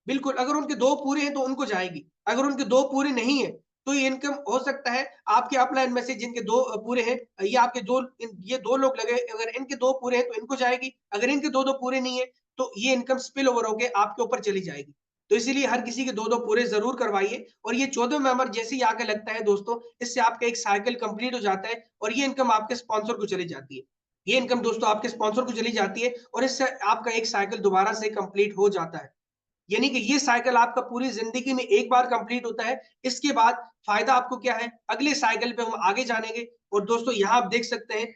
बिल्कुल, अगर उनके 2 पूरे हैं तो उनको जाएगी। अगर उनके 2 पूरे नहीं है, तो ये इनकम हो सकता है आपके अपलाइन में से जिनके 2 पूरे हैं, ये आपके 2 ये 2 लोग लगे, अगर इनके 2 पूरे हैं तो इनको जाएगी, अगर इनके 2-2 पूरे नहीं है तो ये इनकम स्पिल ओवर होके आपके ऊपर चली जाएगी। तो इसीलिए हर किसी के 2-2 पूरे ज़रूर करवाइए, और ये 14 मेंबर जैसे ही आके लगता है दोस्तों, इससे आपका एक साइकिल कंप्लीट हो जाता है और ये इनकम आपके स्पॉन्सर को चली जाती है। ये इनकम दोस्तों आपके स्पॉन्सर को चली जाती है और इससे आपका एक साइकिल दोबारा से कंप्लीट हो जाता है। यानी कि ये साइकिल आपका पूरी ज़िंदगी में एक बार कंप्लीट होता है। इसके बाद फ़ायदा आपको क्या है? अगले साइकिल पे हम आगे जानेंगे, और दोस्तों यहाँ आप देख सकते हैं,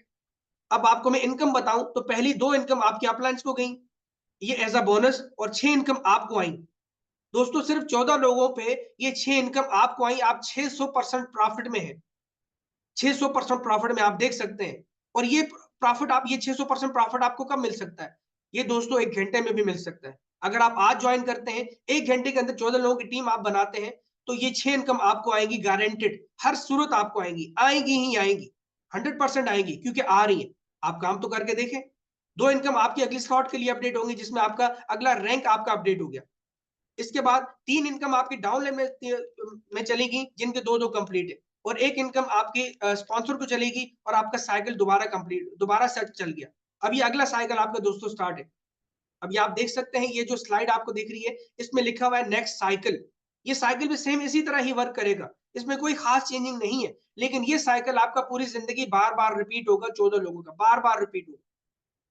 अब आपको मैं इनकम बताऊँ तो पहली 2 इनकम आपकी अपलाइन्स को गई, ये एज़ अ बोनस, और 6 इनकम आपको आई। दोस्तों सिर्फ 14 लोगों पे ये 6 इनकम आपको आई, आप 600% प्रॉफिट में हैं। 600% प्रॉफिट में आप देख सकते हैं। और ये प्रॉफिट, आप ये 600% प्रॉफिट आपको कब मिल सकता है? ये दोस्तों 1 घंटे में भी मिल सकता है। अगर आप आज ज्वाइन करते हैं, 1 घंटे के अंदर 14 लोगों की टीम आप बनाते हैं, तो ये 6 इनकम आपको आएँगी गारंटेड। हर सूरत आपको आएँगी, आएँगी ही आएँगी। 100% आएँगी, क्योंकि आ रही हैं। आप काम तो करके देखें। 2 इनकम आपकी अगली स्लॉट के लिए अपडेट होंगी, जिसमें आपका अगला रैंक आपका अपडेट हो गया। इसके बाद 3 इनकम आपकी डाउनलाइन में चलेगी, जिनके 2-2 कंप्लीट है, और 1 इनकम आपकी स्पॉन्सर को चलेगी, और आपका साइकिल दोबारा सेट चल गया। अब ये अगला साइकिल आपका दोस्तों स्टार्ट है। अब ये आप देख सकते हैं, ये जो स्लाइड आपको दिख रही है, इसमें लिखा हुआ है नेक्स्ट साइकिल। ये साइकिल भी सेम इसी तरह ही वर्क करेगा। इसमें कोई खास चेंजिंग नहीं है, लेकिन ये साइकिल आपका पूरी जिंदगी बार-बार रिपीट होगा, 14 लोगों का बार-बार रिपीट होगा।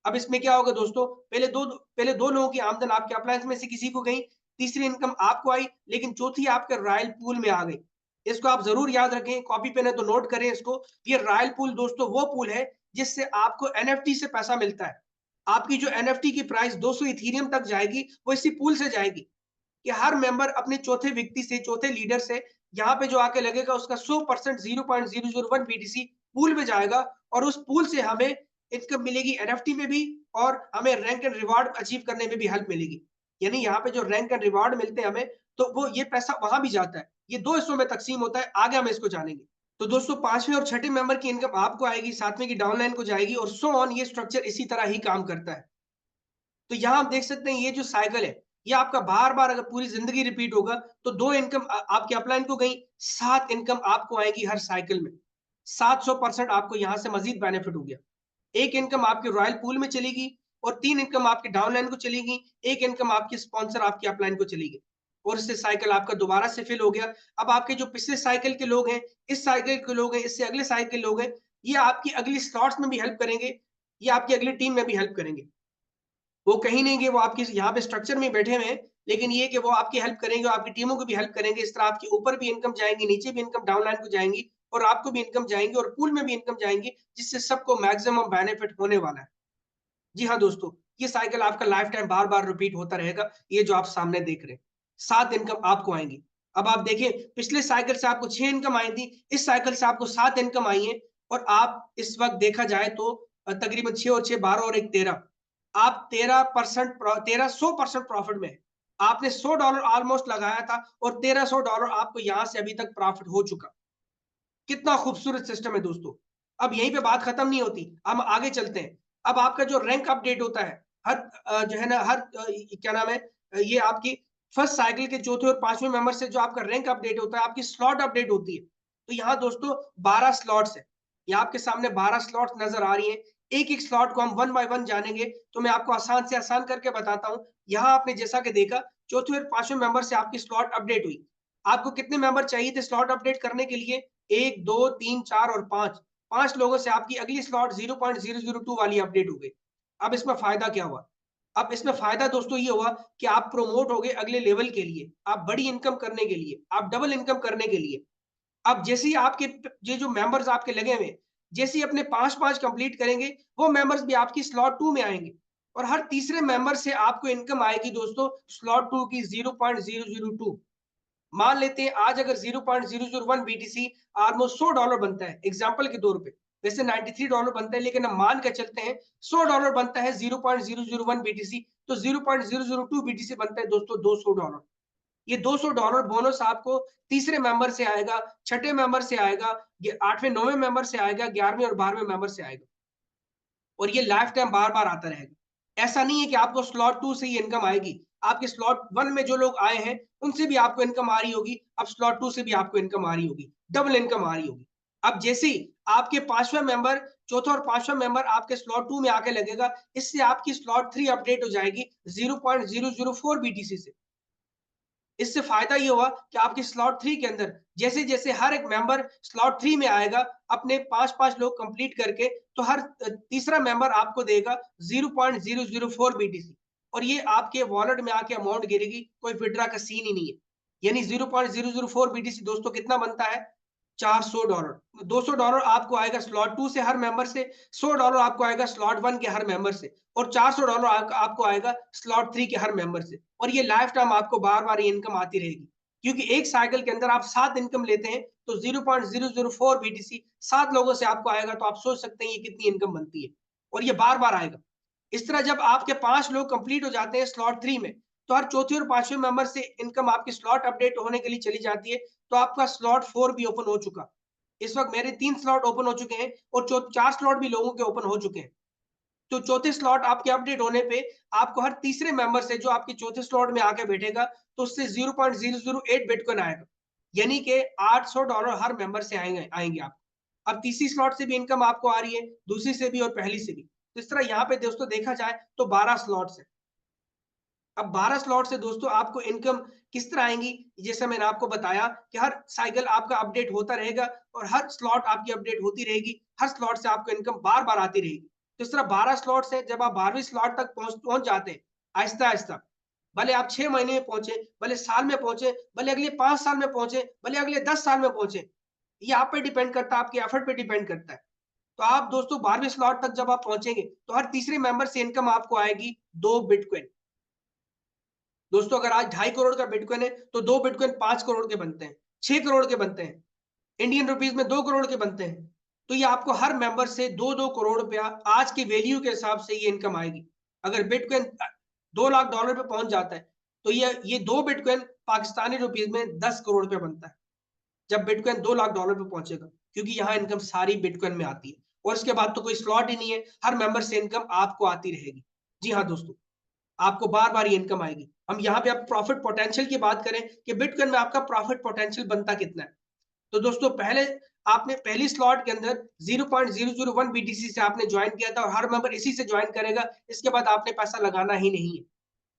अब इसमें क्या होगा दोस्तों, पहले दो लोगों की आमदन आपके अप्लायंस में से किसी को गई, तीसरी इनकम आपको आई, लेकिन चौथी आपके रॉयल पूल में आ गई। इसको आप जरूर याद रखें, कॉपी पेन है तो नोट करें इसको। ये रॉयल पूल दोस्तों वो पूल है जिससे आपको एनएफटी से पैसा मिलता है। आपकी जो एनएफटी की प्राइस 200 इथीरियम तक जाएगी, वो इसी पूल से जाएगी। कि हर मेंबर अपने चौथे व्यक्ति से, चौथे लीडर से, यहाँ पे जो आके लगेगा उसका 100% 0.001 बीटीसी पूल में जाएगा, और उस पूल से हमें इनकम मिलेगी एनएफटी में भी, और हमें रैंक एंड रिवार्ड अचीव करने में भी हेल्प मिलेगी। यानी यहाँ पे जो रैंक एंड रिवार्ड मिलते हैं हमें, तो वो ये पैसा वहां भी जाता है। ये 2 हिस्सों में तकसीम होता है, आगे हम इसको जानेंगे। तो दोस्तों 5वें और 6ठे मेंबर की इनकम आपको आएगी, 7वें की डाउनलाइन को जाएगी, और सो ऑन। ये स्ट्रक्चर इसी तरह ही काम करता है। तो यहाँ आप देख सकते हैं, ये जो साइकिल है, ये आपका बार-बार अगर पूरी ज़िंदगी रिपीट होगा, तो 2 इनकम आपकी अपलाइन को गई, 7 इनकम आपको आएगी हर साइकिल में। 700% आपको यहाँ से मज़ीद बेनिफिट हो गया। 1 इनकम आपकी रॉयल पूल में चलेगी, और 3 इनकम आपकी डाउनलाइन को चलेगी, 1 इनकम आपकी स्पॉन्सर आपकी अपलाइन को चलेगी, और इससे साइकिल आपका दोबारा से फिल हो गया। अब आपके जो पिछले साइकिल के लोग हैं, इस साइकिल के लोग हैं, इससे अगले साइकिल के लोग हैं, ये आपकी अगली स्लॉट्स में भी हेल्प करेंगे, ये आपकी अगली टीम में भी हेल्प करेंगे। वो कहीं नहीं गए, वो आपके यहाँ पे स्ट्रक्चर में बैठे हुए हैं, लेकिन ये कि वो आपकी हेल्प करेंगे, आपकी टीमों को भी हेल्प करेंगे। इस तरह आपके ऊपर भी इनकम जाएँगी, नीचे भी इनकम डाउनलाइन को जाएँगी, और आपको भी इनकम जाएँगी, और पूल में भी इनकम जाएँगी, जिससे सबको मैक्सिमम बेनिफिट होने वाला है। जी हाँ दोस्तों, ये साइकिल आपका लाइफ टाइम बार-बार रिपीट होता रहेगा, ये जो आप सामने देख रहे हैं। 7 इनकम आपको आएँगी। अब आप देखिए, पिछले साइकिल से आपको 6 इनकम आई थी, इस साइकिल से आपको 7 इनकम आई है, और आप इस वक़्त देखा जाए तो तकरीबन 6 और 6 12 और 1 13, आप 13% 100% प्रॉफिट में हैं। आपने $100 ऑलमोस्ट लगाया था, और $1300 आपको यहाँ से अभी तक प्रॉफिट हो चुका। कितना खूबसूरत सिस्टम है दोस्तों। अब यहीं पे बात खत्म नहीं होती, हम आगे चलते हैं। अब आपका जो रैंक अपडेट होता है, हर जो है ना, हर क्या नाम है, ये आपकी फर्स्ट साइकिल के चौथे और 5वें मेंबर से जो आपका रैंक अपडेट होता है, आपकी स्लॉट अपडेट होती है। तो यहाँ दोस्तों 12 स्लॉट्स है। ये आपके सामने 12 स्लॉट्स नज़र आ रही हैं। एक-एक स्लॉट को हम वन बाय वन जानेंगे, तो मैं आपको आसान से आसान करके बताता हूँ। यहाँ आपने जैसा कि देखा, चौथे और 5वें मेंबर से आपकी स्लॉट अपडेट हुई। आपको कितने मेंबर चाहिए थे स्लॉट अपडेट करने के लिए? 1, 2, 3, 4 और 5, 5 लोगों से आपकी अगली स्लॉट 0.002 वाली अपडेट हो गई। अब इसमें फ़ायदा क्या हुआ? अब इसमें फ़ायदा दोस्तों ये हुआ कि आप प्रमोट हो गए अगले लेवल के लिए, आप बड़ी इनकम करने के लिए, आप डबल इनकम करने के लिए। अब जैसे ही आपके ये जो मेंबर्स आपके लगे हुए हैं, जैसे ही अपने 5-5 कंप्लीट करेंगे, वो मेंबर्स भी आपकी स्लॉट 2 में आएँगे, और हर तीसरे मेंबर से आपको इनकम आएगी दोस्तों स्लॉट 2 की 0.002। मान लेते हैं आज अगर 0.001 बीटीसी ऑलमोस्ट $100 बनता है एग्जांपल के तौर पे, वैसे $93 बनता है, लेकिन हम मान के चलते हैं $100 बनता है 0.001 बीटीसी, तो 0.002 बीटीसी बनता है दोस्तों $200। ये $200 बोनस आपको तीसरे मेंबर से आएगा, छठे मेंबर से आएगा, 8वें 9वें मेंबर से आएगा, 11वें और 12वें मेंबर से आएगा, और ये लाइफ टाइम बार बार आता रहेगा। ऐसा नहीं है कि आपको स्लॉट 2 से ही इनकम आएगी, आपके स्लॉट 1 में जो लोग आए हैं उनसे भी आपको इनकम आ रही होगी, अब स्लॉट 2 से भी आपको इनकम आ रही होगी, डबल इनकम आ रही होगी। अब जैसे ही आपके 5वां मेंबर, चौथा और 5वां मेंबर आपके स्लॉट 2 में आके लगेगा, इससे आपकी स्लॉट 3 अपडेट हो जाएगी 0.004 बीटीसी से। इससे फायदा ये हुआ कि आपके स्लॉट 3 के अंदर जैसे-जैसे हर एक मेंबर स्लॉट 3 में आएगा, अपने 5-5 लोग कंप्लीट करके, तो हर तीसरा मेंबर आपको देगा 0.004 बीटीसी और ये आपके वॉलेट में आके अमाउंट गिरेगी, कोई विथड्रॉ का सीन ही नहीं है। यानी 0.004 बीटीसी दोस्तों कितना बनता है? $400। $200 आपको आएगा स्लॉट 2 से हर मेंबर से, $100 आपको आएगा स्लॉट 1 के हर मेंबर से और $400 आपको आएगा स्लॉट 3 के हर मेंबर से। और ये लाइफ टाइम आपको बार-बार ये इनकम आती रहेगी। क्योंकि एक साइकिल के अंदर आप 7 इनकम लेते हैं, तो 0.004 बीटीसी 7 लोगों से आपको आएगा, तो आप सोच सकते हैं ये कितनी इनकम बनती है और ये बार-बार आएगा। इस तरह जब आपके 5 लोग कंप्लीट हो जाते हैं स्लॉट 3 में, तो हर चौथे और 5वें मेंबर से इनकम आपकी स्लॉट अपडेट होने के लिए चली जाती है, तो आपका स्लॉट 4 भी ओपन हो चुका। इस वक्त मेरे 3 स्लॉट ओपन हो चुके हैं और 4 स्लॉट भी लोगों के ओपन हो चुके हैं। तो चौथे स्लॉट आपके अपडेट होने पे आपको हर तीसरे मेंबर से जो आपके चौथे स्लॉट में आके बैठेगा, तो उससे 0.008 बिटकॉइन आएगा। यानी कि $800 हर मेंबर से आएंगे आएंगे आपको। अब तीसरी स्लॉट से भी इनकम आपको आ रही है, दूसरी से भी और पहली से भी। तो इस तरह यहाँ पे दोस्तों देखा जाए तो 12 स्लॉट्स है। अब 12 स्लॉट से दोस्तों आपको इनकम किस तरह आएंगी, जैसे मैंने आपको बताया कि हर साइकिल आपका अपडेट होता रहेगा और हर स्लॉट आपकी अपडेट होती रहेगी, हर स्लॉट से आपको इनकम बार बार आती रहेगी। तो इस तरह 12 स्लॉट से जब आप 12वीं स्लॉट तक पहुंच जाते हैं आहिस्ता आहिस्ता, भले आप 6 महीने में पहुंचे, भले साल में पहुंचे, भले अगले 5 साल में पहुंचे, भले अगले 10 साल में पहुंचे, ये आप पे डिपेंड करता है, आपके एफर्ट पे डिपेंड करता है। तो आप दोस्तों 12वीं स्लॉट तक जब आप पहुंचेंगे, तो हर तीसरे मेंबर से इनकम आपको आएगी 2 बिटकॉइन। दोस्तों अगर आज 2.5 करोड़ का बिटकॉइन है, तो 2 बिटकॉइन 5 करोड़ के बनते हैं, 6 करोड़ के बनते हैं, इंडियन रुपीज में 2 करोड़ के बनते हैं। तो ये आपको हर मेंबर से 2-2 करोड़ रुपया आज की वैल्यू के हिसाब से ये इनकम आएगी। अगर बिटकॉइन $2 लाख पे पहुंच जाता है, तो ये 2 बिटकॉइन पाकिस्तानी रुपीज में 10 करोड़ रुपया बनता है, जब बिटकॉइन $2 लाख पे पहुंचेगा, क्योंकि यहाँ इनकम सारी बिटकॉइन में आती है और इसके बाद तो कोई स्लॉट ही नहीं है, हर मेंबर से इनकम आपको आती रहेगी। जी हाँ दोस्तों, आपको बार बार ये इनकम आएगी। हम यहाँ पे आप प्रॉफिट पोटेंशियल की बात करें कि बिटकॉइन में आपका प्रॉफिट पोटेंशियल बनता कितना है, तो दोस्तों पहले आपने पहली स्लॉट के अंदर 0.001 बीटीसी से आपने ज्वाइन किया था और हर मेंबर इसी से ज्वाइन करेगा, इसके बाद आपने पैसा लगाना ही नहीं है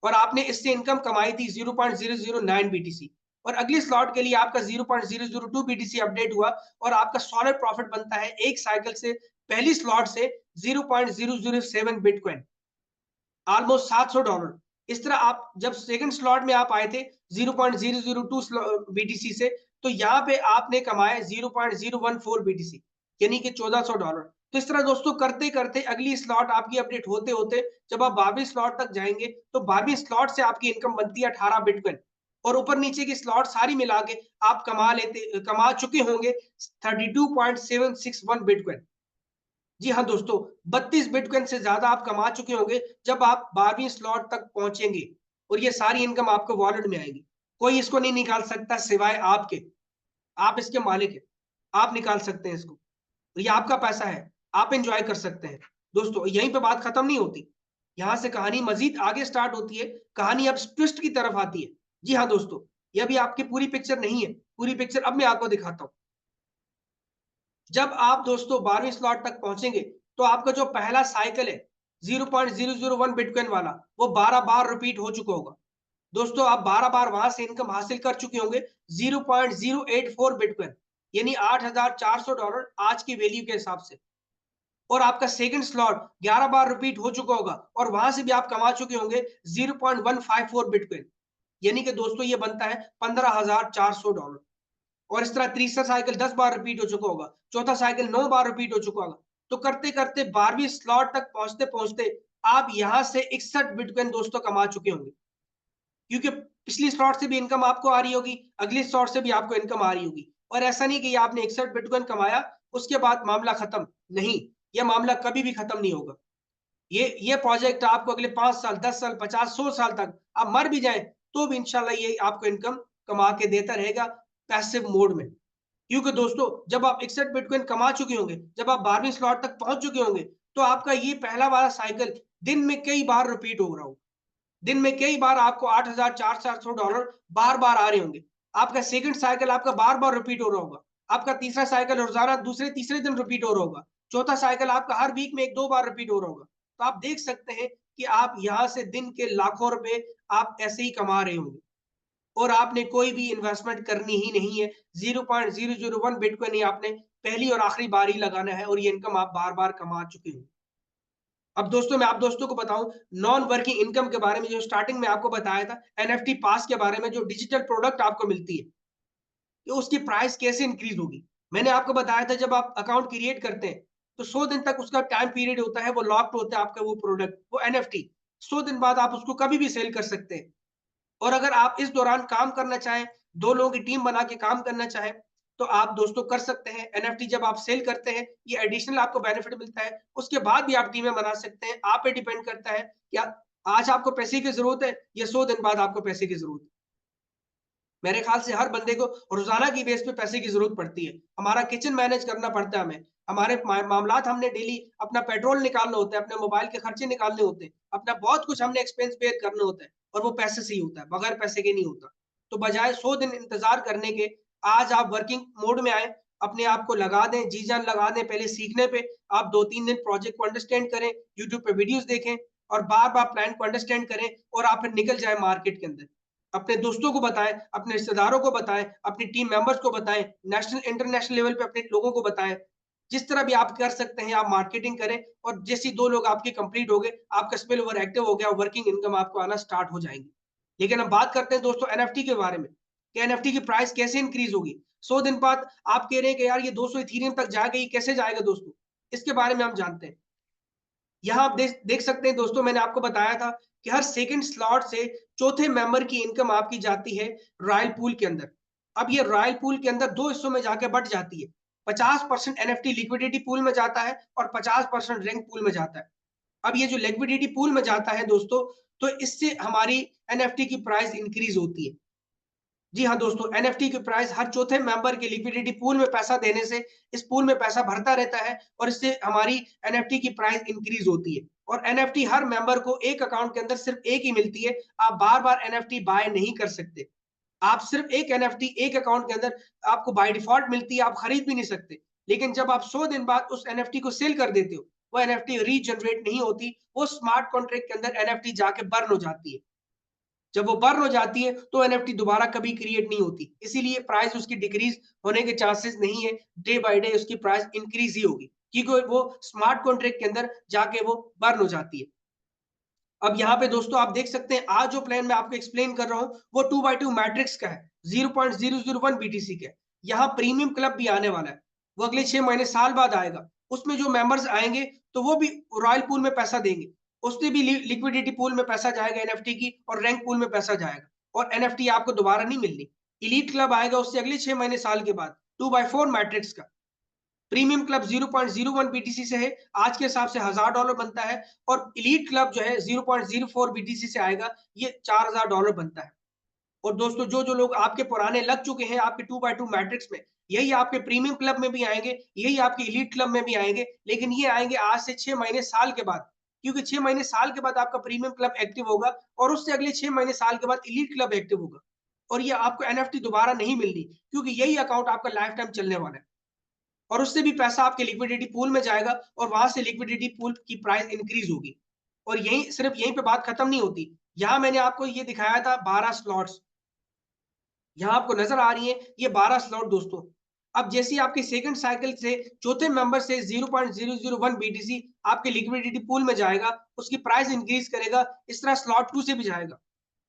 और आपने इससे इनकम कमाई थी 0.009 बीटीसी और अगली स्लॉट के लिए आपका 0.002 बीटीसी अपडेट हुआ और आपका सॉलिड प्रॉफिट बनता है एक साइकिल से, पहली स्लॉट से 0.007 बिटकॉइन, ऑलमोस्ट $700। इस तरह आप जब सेकंड स्लॉट में आप आए थे 0.002 बीटीसी से, तो यहाँ पे आपने कमाए 0.014 बीटीसी, यानी कि $1400। तो इस तरह दोस्तों करते करते अगली स्लॉट आपकी अपडेट होते होते जब आप 12वीं स्लॉट तक जाएंगे, तो 12वीं स्लॉट से आपकी इनकम बनती है 18 बिटकॉइन और ऊपर नीचे की स्लॉट सारी मिला के आप कमा चुके होंगे 32.761 बिटकॉइन। जी हाँ दोस्तों, 32 बिटकॉइन से ज्यादा आप कमा चुके होंगे जब आप 12वीं स्लॉट तक पहुंचेंगे और ये सारी इनकम आपको वॉलेट में आएगी। कोई इसको नहीं निकाल सकता सिवाय आपके, आप इसके मालिक हैं, आप निकाल सकते हैं इसको, तो ये आपका पैसा है, आप एंजॉय कर सकते हैं। दोस्तों यहीं पे बात खत्म नहीं होती, यहाँ से कहानी मजीद आगे स्टार्ट होती है, कहानी अब ट्विस्ट की तरफ आती है। जी हाँ दोस्तों, ये अभी आपकी पूरी पिक्चर नहीं है, पूरी पिक्चर अब मैं आपको दिखाता हूँ। जब आप दोस्तों 12वीं स्लॉट तक पहुंचेंगे, तो आपका जो पहला साइकिल है 0.001 बिटकॉइन वाला, वो 12 बार रिपीट हो चुका होगा। दोस्तों आप 12 बार वहां से इनकम हासिल कर चुके होंगे 0.084 बिटकॉइन, यानी $8,400 आज की वैल्यू के हिसाब से। और आपका सेकंड स्लॉट 11 बार रिपीट हो चुका होगा और वहां से भी आप कमा चुके होंगे 0.154 बिटकॉइन, यानी कि दोस्तों ये बनता है $15,400। और इस तरह तीसरा साइकिल 10 बार रिपीट हो चुका होगा, चौथा साइकिल 9 बार रिपीट हो चुका होगा। तो करते करते 12वीं स्लॉट तक पहुंचते पहुंचते आप यहां से 61 बिटकॉइन दोस्तों कमा चुके होंगे, क्योंकि पिछली स्लॉट से भी इनकम आपको आ रही होगी, अगली स्लॉट से भी आपको इनकम आ रही होगी। और ऐसा नहीं कि आपने 61 बिटकॉइन कमाया उसके बाद मामला खत्म, नहीं, यह मामला कभी भी खत्म नहीं होगा। ये प्रोजेक्ट आपको अगले 5 साल, 10 साल, 50, 100 साल तक आप मर भी जाए तो भी इंशाल्लाह ये आपको इनकम कमा के देता रहेगा पैसिव मोड में। क्योंकि दोस्तों जब आप 61 बिटकॉइन कमा चुके होंगे, जब आप 12वीं स्लॉट तक पहुंच चुके होंगे, तो आपका ये पहला वाला साइकिल दिन में कई बार रिपीट हो रहा होगा। दिन में कई बार आपको 8,000 400 डॉलर बार बार आ रहे होंगे। आपका सेकंड साइकिल आपका बार बार रिपीट हो रहा होगा। आपका तीसरा साइकिल रोजाना दूसरे तीसरे दिन रिपीट हो रहा होगा। चौथा साइकिल आपका हर वीक में 1-2 बार रिपीट हो रहा होगा। तो आप देख सकते हैं कि आप यहाँ से दिन के लाखों रुपए आप ऐसे ही कमा रहे होंगे और आपने कोई भी इन्वेस्टमेंट करनी ही नहीं है। 0.001 बिटकॉइन ही आपने पहली और आखिरी बार ही लगाना है और ये इनकम आप बार बार कमा चुके हो। अब दोस्तों मैं आप दोस्तों को बताऊं नॉन वर्किंग इनकम के बारे में, जो स्टार्टिंग में आपको बताया था एनएफटी पास के बारे में, जो डिजिटल प्रोडक्ट आपको मिलती है कि उसकी प्राइस कैसे इंक्रीज होगी। मैंने आपको बताया था जब आप अकाउंट क्रिएट करते हैं तो 100 दिन तक उसका टाइम पीरियड होता है, वो लॉक्ड होता है आपका वो प्रोडक्ट, वो एनएफटी 100 दिन बाद आप उसको कभी भी सेल कर सकते हैं। और अगर आप इस दौरान काम करना चाहें, 2 लोगों की टीम बना के काम करना चाहें, तो आप दोस्तों कर सकते हैं। एनएफटी जब आप सेल करते हैं, ये एडिशनल आपको बेनिफिट मिलता है। उसके बाद भी आप टीमें बना सकते हैं। आप पे डिपेंड करता है कि आज आपको पैसे की ज़रूरत है या 100 दिन बाद आपको पैसे की ज़रूरत है। मेरे ख्याल से हर बंदे को रोज़ाना की बेस पे पैसे की ज़रूरत पड़ती है। हमारा किचन मैनेज करना पड़ता है हमें। हमारे मामलात हमने डेली अपना पेट्रोल निकालना होता है, अपने मोबाइल के खर्चे निकालने होते हैं, अपना बहुत कुछ हमने एक्सपेंस बेयर करना होता है और वो पैसे से ही होता है, बगैर पैसे के नहीं होता। तो बजाय 100 दिन इंतज़ार करने के, आज आप वर्किंग मोड में आएँ, अपने आप को लगा दें, जी-जान लगा दें पहले सीखने पे। आप 2-3 दिन प्रोजेक्ट को अंडरस्टैंड करें, यूट्यूब पे वीडियोज़ देखें और बार-बार प्लान को अंडरस्टैंड करें और आप फिर निकल जाएँ मार्केट के अंदर। अपने दोस्तों को बताएं, अपने रिश्तेदारों को बताएं, अपनी टीम मेंबर्स को बताएं, नेशनल इंटरनेशनल लेवल पे अपने लोगों को बताएं। जिस तरह भी आप कर सकते हैं आप मार्केटिंग करें और जैसे 2 लोग आपके कंप्लीट हो गए, आपका स्पिल ओवर एक्टिव हो गया, वर्किंग इनकम आपको आना स्टार्ट हो जाएगी। लेकिन हम बात करते हैं दोस्तों एनएफटी के बारे में कि एनएफटी की प्राइस कैसे इंक्रीज होगी। 100 दिन बाद आप कह रहे हैं कि यार ये 200 इथेरियम तक जाएगा, ये कैसे जाएगा दोस्तों? इसके बारे में हम जानते हैं। यहाँ आप देख देख सकते हैं दोस्तों, मैंने आपको बताया था कि हर सेकंड स्लॉट से चौथे मेंबर की इनकम आपकी जाती है रॉयल पूल के अंदर। अब ये रॉयल पूल के अंदर 2 हिस्सों में जाके बँट जाती है। 50% एनएफटी लिक्विडिटी पूल में जाता है और 50% रैंक पूल में जाता है। अब ये जो लिक्विडिटी पूल में जाता है दोस्तों, तो इससे हमारी एनएफटी की प्राइस इंक्रीज़ होती है। जी हाँ दोस्तों, एनएफटी की प्राइस हर चौथे मेंबर के लिक्विडिटी पूल में पैसा देने से इस पूल में पैसा भरता रहता है और इससे हमारी एनएफटी की प्राइस इंक्रीज होती है। और एनएफटी हर मेंबर को एक अकाउंट के अंदर सिर्फ एक ही मिलती है। आप बार-बार एनएफटी बाय नहीं कर सकते। आप सिर्फ एक एनएफटी एक अकाउंट के अंदर आपको बाय डिफॉल्ट मिलती है, आप खरीद भी नहीं सकते। लेकिन जब आप 100 दिन बाद उस एनएफटी को सेल कर देते हो, वो एनएफटी रीजनरेट नहीं होती, वो स्मार्ट कॉन्ट्रैक्ट के अंदर एनएफटी जाके बर्न हो जाती है। जब वो बर्न हो जाती है तो एनएफटी दोबारा कभी क्रिएट नहीं होती, इसीलिए प्राइस उसकी डिक्रीज होने के चांसेस नहीं है। डे बाय डे उसकी प्राइस इंक्रीज ही होगी क्योंकि वो स्मार्ट कॉन्ट्रैक्ट के अंदर जाके वो बर्न हो जाती है। अब यहाँ पे दोस्तों आप देख सकते हैं आज जो प्लान मैं आपको एक्सप्लेन कर रहा हूँ वो 2x2 मैट्रिक्स का है, 0.001 बीटीसी का है। यहाँ प्रीमियम क्लब भी आने वाला है, वो अगले 6 महीने साल बाद आएगा। उसमें जो मेंबर्स आएंगे तो वो भी रॉयल पूल में पैसा देंगे, उससे भी लिक्विडिटी पूल में पैसा जाएगा एनएफटी की और रैंक पूल में पैसा जाएगा और एनएफटी आपको दोबारा नहीं मिलनी। इलीट क्लब आएगा उससे अगले 6 महीने साल के बाद 2x4 मैट्रिक्स का। प्रीमियम क्लब 0.01 बीटीसी से है, आज के हिसाब से $1000 बनता है और एलीट क्लब जो है 0.04 बीटीसी से आएगा, ये $4000 बनता है। और दोस्तों जो लोग आपके पुराने लग चुके हैं आपके 2x2 मैट्रिक्स में, यही आपके प्रीमियम क्लब में भी आएंगे, यही आपके एलीट क्लब में भी आएंगे, लेकिन ये आएंगे आज से 6 महीने साल के बाद, क्योंकि 6 महीने साल के बाद आपका प्रीमियम क्लब एक्टिव होगा और उससे अगले 6 महीने साल के बाद एलीट क्लब एक्टिव होगा और ये आपको एनएफटी दोबारा नहीं मिलनी, क्योंकि यही अकाउंट आपका लाइफ टाइम चलने वाला है और उससे भी पैसा आपके लिक्विडिटी पूल में जाएगा और वहां से लिक्विडिटी पूल की प्राइस इंक्रीज होगी। और यही सिर्फ यहीं पे बात खत्म नहीं होती। यहाँ मैंने आपको ये दिखाया था 12 स्लॉट्स, यहाँ आपको नजर आ रही है ये 12 स्लॉट दोस्तों। अब जैसे ही आपकी सेकंड साइकिल से चौथे मेंबर से 0.001 बीटीसी आपके लिक्विडिटी पूल में जाएगा, उसकी प्राइस इंक्रीज करेगा, इस तरह स्लॉट 2 से भी जाएगा।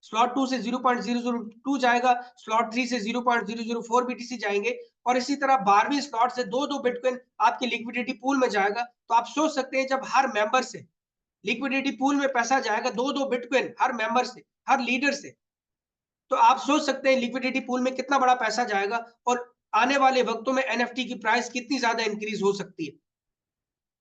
स्लॉट 2 से 0.002 जाएगा, स्लॉट 3 से 0.004 बीटीसी जाएंगे और इसी तरह 12वीं स्लॉट से 2-2 बिटकॉइन आपके लिक्विडिटी पूल में जाएगा। तो आप सोच सकते हैं जब हर मेंबर से लिक्विडिटी पूल में पैसा जाएगा 2-2 बिटकॉइन हर मेंबर से, हर लीडर से, तो आप सोच सकते हैं लिक्विडिटी पूल में कितना बड़ा पैसा जाएगा और आने वाले वक्तों में एनएफटी की प्राइस कितनी ज्यादा इंक्रीज हो सकती है।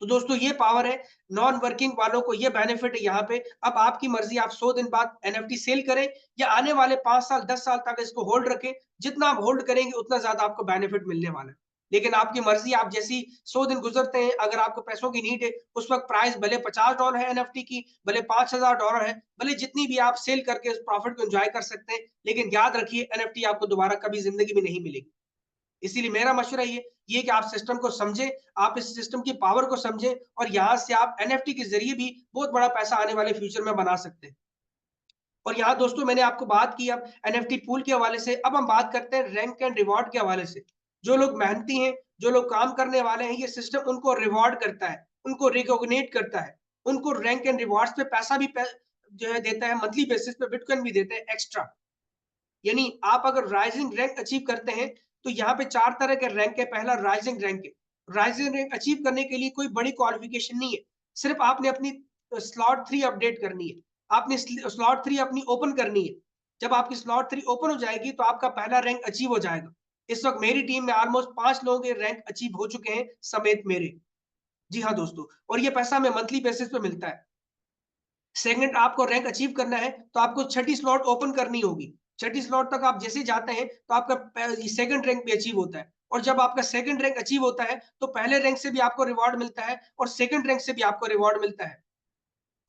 तो दोस्तों ये पावर है, नॉन वर्किंग वालों को ये बेनिफिट है यहाँ पे। अब आपकी मर्जी, आप 100 दिन बाद एनएफटी सेल करें या आने वाले 5 साल 10 साल तक इसको होल्ड रखें। जितना आप होल्ड करेंगे उतना ज्यादा आपको बेनिफिट मिलने वाला है। लेकिन आपकी मर्जी, आप जैसी 100 दिन गुजरते हैं, अगर आपको पैसों की नीड है, उस वक्त प्राइस भले $50 है एनएफटी की, भले $5000 है, भले जितनी भी आप सेल करके उस प्रॉफिट को एंजॉय कर सकते हैं, लेकिन याद रखिए एनएफटी आपको दोबारा कभी जिंदगी में नहीं मिलेगी। इसीलिए मेरा मशवरा ये कि आप सिस्टम को समझें, आप इस सिस्टम की पावर को समझें और यहाँ से आप एनएफटी के जरिए भी बहुत बड़ा पैसा आने वाले फ्यूचर में बना सकते हैं। और यहाँ दोस्तों मैंने आपको बात की अब एनएफटी पूल के हवाले से, अब हम बात करते हैं रैंक एंड रिवॉर्ड के हवाले से। जो लोग मेहनती हैं, जो लोग काम करने वाले हैं, ये सिस्टम उनको रिवॉर्ड करता है, उनको रिकॉग्निट करता है, उनको रैंक एंड रिवॉर्ड्स पे पैसा भी जो है देता है, मंथली बेसिस पे बिटकॉइन भी देते हैं एक्स्ट्रा। यानी आप अगर राइजिंग रैंक अचीव करते हैं तो यहाँ पे 4 तरह के रैंक है। पहला राइजिंग रैंक है। राइजिंग रैंक अचीव करने के लिए कोई बड़ी क्वालिफिकेशन नहीं है, सिर्फ आपने अपनी स्लॉट 3 अपडेट करनी है, आपने स्लॉट 3 अपनी ओपन करनी है। जब आपकी स्लॉट 3 ओपन हो जाएगी तो आपका पहला रैंक अचीव हो जाएगा। इस वक्त मेरी टीम में ऑलमोस्ट 5 लोगों के रैंक अचीव हो चुके हैं समेत मेरे। जी हाँ दोस्तों, और ये पैसा हमें मंथली बेसिस पे मिलता है। सेकंड, आपको रैंक अचीव करना है तो आपको छठी स्लॉट ओपन करनी होगी। छठी स्लॉट तक आप जैसे जाते हैं तो आपका सेकंड रैंक भी अचीव होता है, और जब आपका सेकंड रैंक अचीव होता है तो पहले रैंक से भी आपको रिवॉर्ड मिलता है और सेकंड रैंक से भी आपको रिवॉर्ड मिलता है।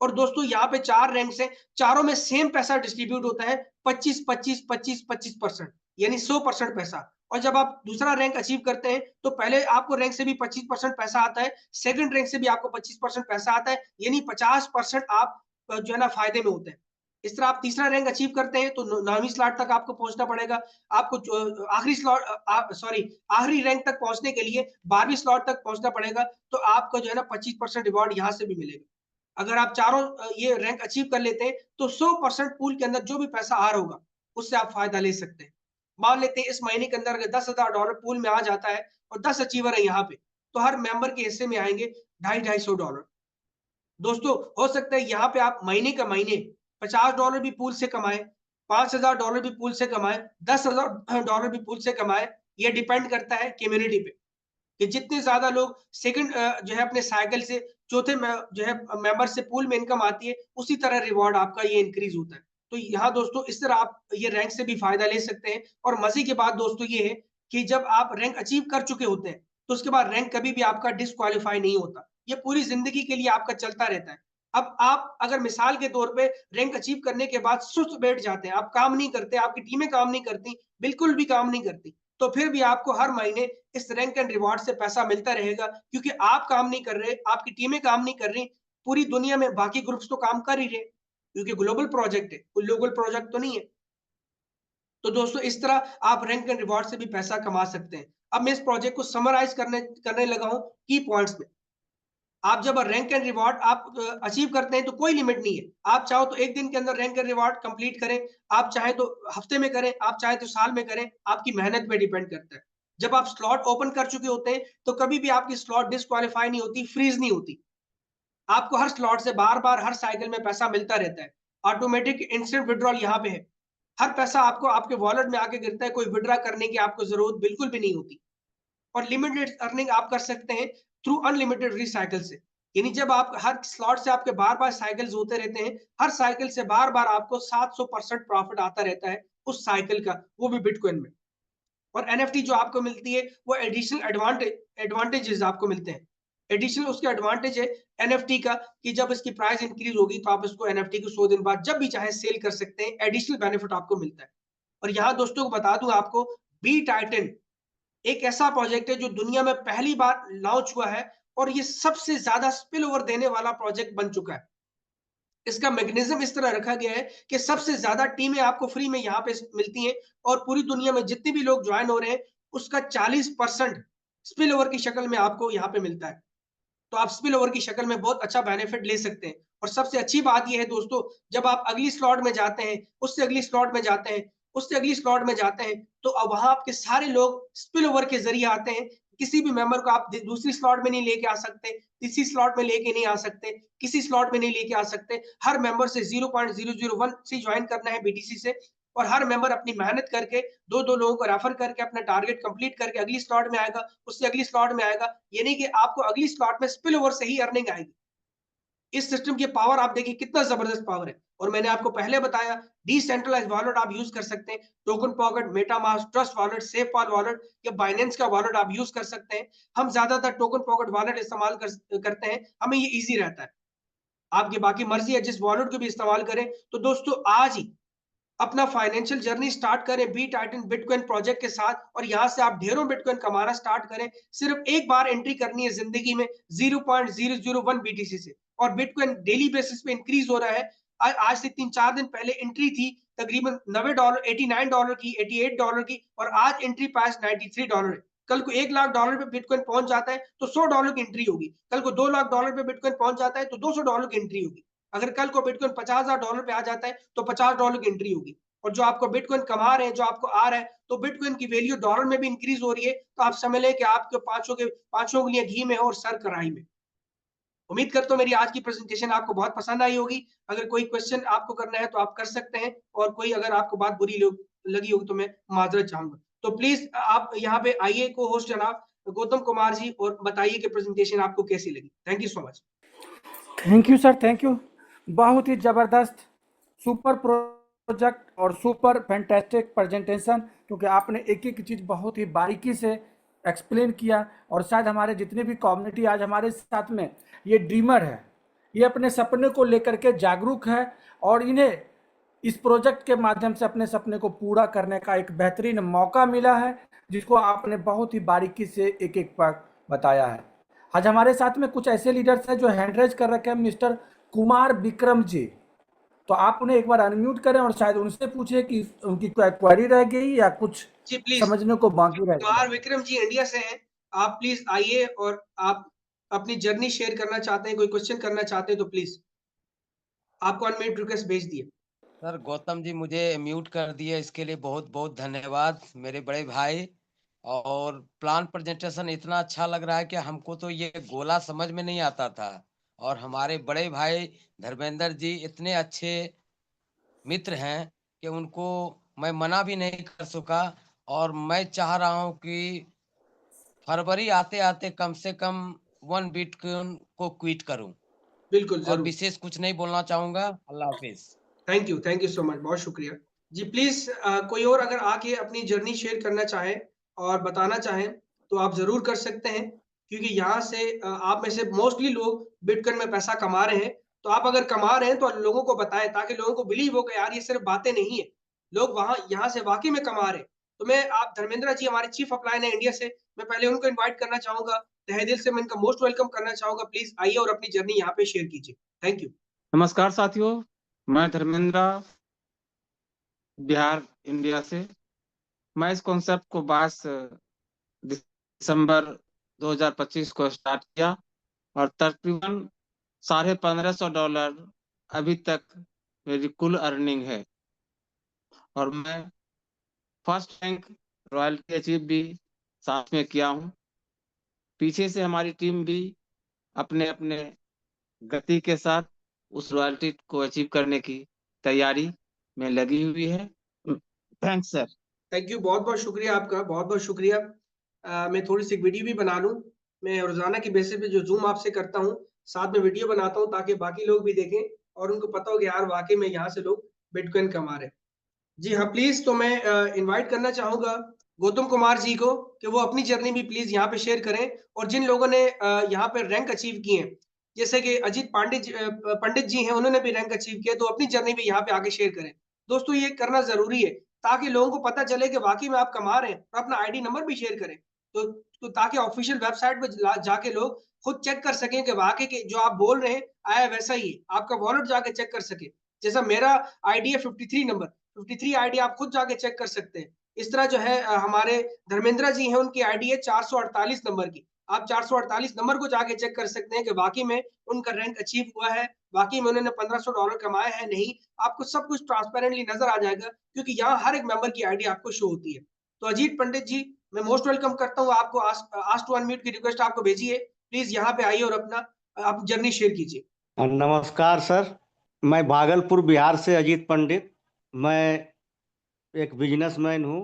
और दोस्तों यहाँ पे 4 रैंक से चारों में सेम पैसा डिस्ट्रीब्यूट होता है, 25-25-25-25%, यानी 100% पैसा। और जब आप दूसरा रैंक अचीव करते हैं तो पहले आपको रैंक से भी 25% पैसा आता है, सेकंड रैंक से भी आपको 25% पैसा आता है, यानी 50% आप जो है ना फायदे में होते हैं। इस तरह आप तीसरा रैंक अचीव करते हैं तो 9वीं स्लॉट तक आपको पहुंचना पड़ेगा। आपको आखिरी स्लॉट सॉरी आखिरी रैंक तक पहुंचने के लिए 12वीं स्लॉट तक पहुंचना पड़ेगा, तो आपको जो है ना 25% रिवॉर्ड यहाँ से भी मिलेगा। अगर आप चारों ये रैंक अचीव कर लेते हैं तो 100% पूल के अंदर जो भी पैसा आ रहा होगा उससे आप फायदा ले सकते हैं। मान लेते हैं इस महीने के अंदर अगर $10,000 पूल में आ जाता है और 10 अचीवर है यहाँ पे, तो हर मेंबर के हिस्से में आएंगे $250-250। दोस्तों हो सकता है यहाँ पे आप महीने का महीने $50 भी पूल से कमाए, $5,000 भी पूल से कमाए, $10,000 भी पूल से कमाए। ये डिपेंड करता है कम्युनिटी पे कि जितने ज्यादा लोग सेकंड जो है अपने साइकिल से चौथे में जो है मेंबर से पूल में इनकम आती है, उसी तरह रिवॉर्ड आपका ये इंक्रीज होता है। तो यहाँ दोस्तों इस तरह आप ये रैंक से भी फायदा ले सकते हैं। और मजे की बात दोस्तों ये है कि जब आप रैंक अचीव कर चुके होते हैं तो उसके बाद रैंक कभी भी आपका डिस्क्वालीफाई नहीं होता, ये पूरी जिंदगी के लिए आपका चलता रहता है। अब आप अगर मिसाल के तौर पे रैंक अचीव करने के बाद सुस्त बैठ जाते हैं, आप काम नहीं करते, आपकी टीमें काम नहीं करती, बिल्कुल भी काम नहीं करती, तो फिर भी आपको हर महीने इस रैंक एंड रिवॉर्ड से पैसा मिलता रहेगा, क्योंकि आप काम नहीं कर रहे, आपकी टीमें काम नहीं कर रही, पूरी दुनिया में बाकी ग्रुप्स तो काम कर ही रहे, क्योंकि ग्लोबल प्रोजेक्ट है, कोई लोकल प्रोजेक्ट तो नहीं है। तो दोस्तों इस तरह आप रैंक एंड रिवॉर्ड से भी पैसा कमा सकते हैं। अब मैं इस प्रोजेक्ट को समराइज करने लगा हूं की पॉइंट्स में। आप जब रैंक एंड रिवॉर्ड आप अचीव करते हैं तो कोई लिमिट नहीं है। आप चाहो तो एक दिन के अंदर रैंक एंड रिवॉर्ड कंप्लीट करें, आप चाहे तो हफ्ते में करें, आप चाहे तो साल में करें, आपकी मेहनत पे डिपेंड करता है। जब आप स्लॉट ओपन कर चुके होते हैं तो कभी भी आपकी स्लॉट डिस्क्वालीफाई नहीं होती, फ्रीज नहीं होती। आपको हर स्लॉट से बार बार हर साइकिल में पैसा मिलता रहता है। ऑटोमेटिक इंस्टेंट विड्रॉल यहाँ पे है। हर पैसा आपको आपके वॉलेट में आके गिरता है, कोई विड्रॉ करने की आपको जरूरत बिल्कुल भी नहीं होती। और लिमिटेड अर्निंग आप कर सकते हैं थ्रू अनलिमिटेड रिसाइकल से। यानी जब आप हर स्लॉट से आपके बार बार साइकिल्स होते रहते हैं, हर साइकिल से बार बार आपको 700% प्रॉफिट आता रहता है उस साइकिल का, वो भी बिटकॉइन में। और एनएफटी जो आपको मिलती है वो एडिशनल एडवांटेजेस आपको मिलते हैं। एडिशनल उसके एडवांटेज है एनएफटी का कि जब इसकी प्राइस इंक्रीज होगी तो आप इसको एनएफटी को 100 दिन बाद जब भी चाहे सेल कर सकते हैं, एडिशनल बेनिफिट आपको मिलता है। और यहाँ दोस्तों को बता दूं आपको, बी टाइटन एक ऐसा प्रोजेक्ट है जो दुनिया में पहली बार लॉन्च हुआ है और ये सबसे ज्यादा स्पिल ओवर देने वाला प्रोजेक्ट बन चुका है। इसका मैकेनिज्म इस तरह रखा गया है कि सबसे ज्यादा टीमें आपको फ्री में यहाँ पे मिलती हैं, और पूरी दुनिया में जितने भी लोग ज्वाइन हो रहे हैं उसका 40% स्पिल ओवर की शक्ल में आपको यहाँ पे मिलता है। तो आप स्पिल ओवर की शक्ल में बहुत अच्छा बेनिफिट ले सकते हैं। और सबसे अच्छी बात यह है दोस्तों, जब आप अगली स्लॉट में जाते हैं, उससे अगली स्लॉट में जाते हैं, उससे अगली स्लॉट में जाते हैं, तो अब वहां आपके सारे लोग स्पिल ओवर के जरिए आते हैं। किसी भी मेंबर को आप दूसरी स्लॉट में नहीं लेके आ सकते, तीसरी स्लॉट में लेके नहीं आ सकते, किसी स्लॉट में नहीं लेके आ सकते। हर मेंबर से 0.001 से ज्वाइन करना है बीटीसी से, और हर मेंबर अपनी मेहनत करके दो दो लोगों को रेफर करके अपना टारगेट कंप्लीट करके अगली स्लॉट में आएगा, उससे अगली स्लॉट में आएगा, यानी कि आपको अगली स्लॉट में स्पिल ओवर से ही अर्निंग आएगी। इस सिस्टम की पावर आप देखिए कितना जबरदस्त पावर है। और मैंने आपको पहले बताया डिसेंट्रलाइज वॉलेट आप यूज कर सकते हैं, Token Pocket, MetaMask, Trust Wallet, SafePal wallet या बाइनेंस का वॉलेट आप यूज कर सकते हैं। हम ज्यादातर टोकन पॉकेट वॉलेट इस्तेमाल करते हैं, हमें ये इजी रहता है। आपकी बाकी मर्जी है जिस वॉलेट को भी इस्तेमाल करें। तो दोस्तों आज ही अपना फाइनेंशियल जर्नी स्टार्ट करें बी टाइटन बिटकॉइन प्रोजेक्ट के साथ और यहां से आप ढेरों बिटकॉइन कमाना स्टार्ट करें। सिर्फ एक बार एंट्री करनी है जिंदगी में 0.001 बीटीसी से और बिटकॉइन डेली बेसिस पे इंक्रीज हो रहा है। आज से 3-4 दिन पहले एंट्री थी तकरीबन $90, $89 की, $88 की और आज एंट्री पास $93 है। कल को $1 लाख पे बिटकॉइन पहुंच जाता है तो $100 की एंट्री होगी। कल को $2 लाख पे बिटकॉइन पहुंच जाता है तो $200 की एंट्री होगी। अगर कल को बिटकॉइन $50,000 पे आ जाता है तो $50 की एंट्री होगी। और जो आपको बिटकॉइन कमा रहे हैं, जो आपको आ रहा है, तो बिटकॉइन की वैल्यू डॉलर में भी इंक्रीज हो रही है। तो आप समझ लें कि आपके पांचों उंगलियां घी में है और सर कढ़ाई में। उम्मीद करता हूँ मेरी आज की प्रेजेंटेशन आपको बहुत पसंद आई होगी। अगर कोई क्वेश्चन आपको करना है तो आप कर सकते हैं और कोई अगर आपको बात बुरी लगी होगी तो मैं माजरत चाहूंगा। तो प्लीज आप यहाँ पे आइए को होस्ट जनाब गौतम कुमार जी और बताइए कि प्रेजेंटेशन आपको कैसी लगी। Thank you so much. Thank you sir, thank you. बहुत ही ज़बरदस्त, सुपर प्रोजेक्ट और सुपर फैंटास्टिक प्रेजेंटेशन, क्योंकि आपने एक एक चीज़ बहुत ही बारीकी से एक्सप्लेन किया। और शायद हमारे जितने भी कम्युनिटी आज हमारे साथ में ये ड्रीमर है, ये अपने सपने को लेकर के जागरूक है और इन्हें इस प्रोजेक्ट के माध्यम से अपने सपने को पूरा करने का एक बेहतरीन मौका मिला है, जिसको आपने बहुत ही बारीकी से एक एक पर बताया है। आज हमारे साथ में कुछ ऐसे लीडर्स हैं जो हैंड रेज कर रखे हैं, मिस्टर कुमार विक्रम जी। तो आप उन्हें एक बार अनम्यूट करें और शायद उनसे पूछे कि उनकी कोई क्वेरी रह गई या कुछ जी प्लीज, समझने को बाकी रह गया। कुमार विक्रम जी इंडिया से हैं। आप प्लीज आइए और आप अपनी जर्नी शेयर करना चाहते हैं, कोई क्वेश्चन करना चाहते हैं तो प्लीज आपको अनम्यूट रिक्वेस्ट भेज दिए। सर गौतम जी मुझे म्यूट कर दिए, इसके लिए बहुत बहुत धन्यवाद मेरे बड़े भाई। और प्लान प्रेजेंटेशन इतना अच्छा लग रहा है कि हमको तो ये गोला समझ में नहीं आता था। और हमारे बड़े भाई धर्मेंद्र जी इतने अच्छे मित्र हैं कि उनको मैं मना भी नहीं कर सका। और मैं चाह रहा हूँ कि फरवरी आते आते कम से कम 1 बिटकॉइन को क्विट करूं। बिल्कुल और जरूर। विशेष कुछ नहीं बोलना चाहूंगा। अल्लाह हाफिज। थैंक यू सो मच, बहुत शुक्रिया। जी प्लीज कोई और अगर आके अपनी जर्नी शेयर करना चाहे और बताना चाहें तो आप जरूर कर सकते हैं, क्योंकि यहाँ से आप में से मोस्टली लोग बिटकॉइन में पैसा कमा रहे हैं। तो आप अगर कमा रहे हैं तो लोगों को बताएं ताकि लोगों को बिलीव हो कि यार ये सिर्फ बातें नहीं है, लोग वहां यहाँ से वाकई में कमा रहे हैं। तो मैं आप धर्मेंद्र जी हमारे चीफ अपलाइन है इंडिया से, मैं पहले उनको इन्वाइट करना चाहूंगा। तहे दिल से मैं इनका मोस्ट वेलकम करना चाहूंगा। प्लीज आइए और अपनी जर्नी यहाँ पे शेयर कीजिए। Thank you. नमस्कार साथियों, मैं धर्मेंद्र बिहार इंडिया से। मैं इस कॉन्सेप्ट को 22 दिसंबर 2025 को स्टार्ट किया और तकरीबन $1550 अभी तक मेरी कुल अर्निंग है। और मैं फर्स्ट रैंक रॉयल्टी अचीव भी साथ में किया हूँ। पीछे से हमारी टीम भी अपने अपने गति के साथ उस रॉयल्टी को अचीव करने की तैयारी में लगी हुई है। Thanks sir. थैंक यू, बहुत बहुत शुक्रिया आपका, बहुत बहुत शुक्रिया। मैं थोड़ी सी वीडियो भी बना लूं। मैं रोजाना की बेसिस पे जो जूम आपसे करता हूं साथ में वीडियो बनाता हूं ताकि बाकी लोग भी देखें और उनको पता हो कि यार वाकई में यहाँ से लोग बिटकॉइन कमा रहे हैं। जी हाँ प्लीज, तो मैं इनवाइट करना चाहूंगा गौतम कुमार जी को कि वो अपनी जर्नी भी प्लीज यहाँ पे शेयर करें। और जिन लोगों ने यहाँ पे रैंक अचीव किए हैं, जैसे कि अजीत पंडित जी हैं, उन्होंने भी रैंक अचीव किया, तो अपनी जर्नी भी यहाँ पे आगे शेयर करें। दोस्तों ये करना जरूरी है ताकि लोगों को पता चले कि वाकई में आप कमा रहे हैं, और अपना आईडी नंबर भी शेयर करें। तो ताकि ऑफिशियल वेबसाइट पे जाके लोग खुद चेक कर सकें कि वाकई के जो आप बोल रहे हैं आया वैसा ही है, आपका वॉलेट जाके चेक कर सके। जैसा मेरा आईडी है 53 नंबर, 53 आईडी आप खुद जाके चेक कर सकते हैं। इस तरह जो है हमारे धर्मेंद्र जी हैं, उनकी आईडी है 448 नंबर की। आप 448 नंबर को जाके चेक कर सकते हैं कि वाकई में उनका रैंक अचीव हुआ है, वाकई में उन्होंने $1500 कमाए हैं नहीं। आपको सब कुछ ट्रांसपेरेंटली नजर आ जाएगा, क्योंकि यहाँ हर एक मेंबर की आईडी आपको शो होती है। तो अजीत पंडित जी, मैं मोस्ट वेलकम करता हूँ आपको। आस्क टू अनम्यूट की रिक्वेस्ट आपको भेजी है। प्लीज यहाँ पे आइए और अपना आप जर्नी शेयर कीजिए। नमस्कार सर, मैं भागलपुर बिहार से अजीत पंडित। मैं एक बिजनेसमैन हूँ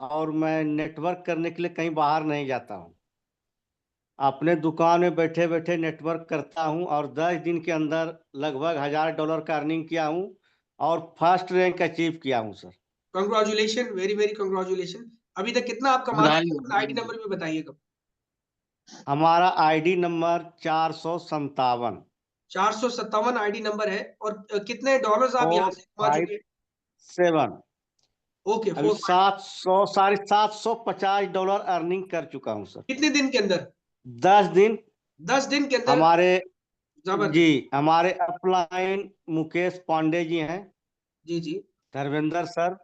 और मैं नेटवर्क करने के लिए कहीं बाहर नहीं जाता हूँ। अपने दुकान में बैठे बैठे नेटवर्क करता हूं और 10 दिन के अंदर लगभग $1000 का अर्निंग किया हूं और फर्स्ट रैंक अचीव किया हूं sir. Congratulation, very very congratulation. अभी तक कितना आप कमा बधाई चुके हैं? हो, अपना आईडी बधाई नंबर भी बताइएगा। हमारा आईडी नंबर 457 457 आईडी नंबर है। और कितने डॉलर्स आप यहाँ से कमा चुके हैं? 457। ओके, अभी 457। 750 अर्निंग कर चुका हूं सर। कितने दिन के अंदर? 10 दिन। 10 दिन के अंदर। हमारे जबरदस्त। जी हमारे अपलाइन मुकेश पांडे जी हैं, जी जी। धर्मेंद्र सर,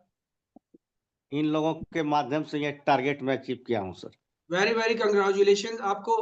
इन लोगों के माध्यम से ये टारगेट मैं अचीव किया हूं सर। वेरी वेरी कंग्रेचुलेशन आपको,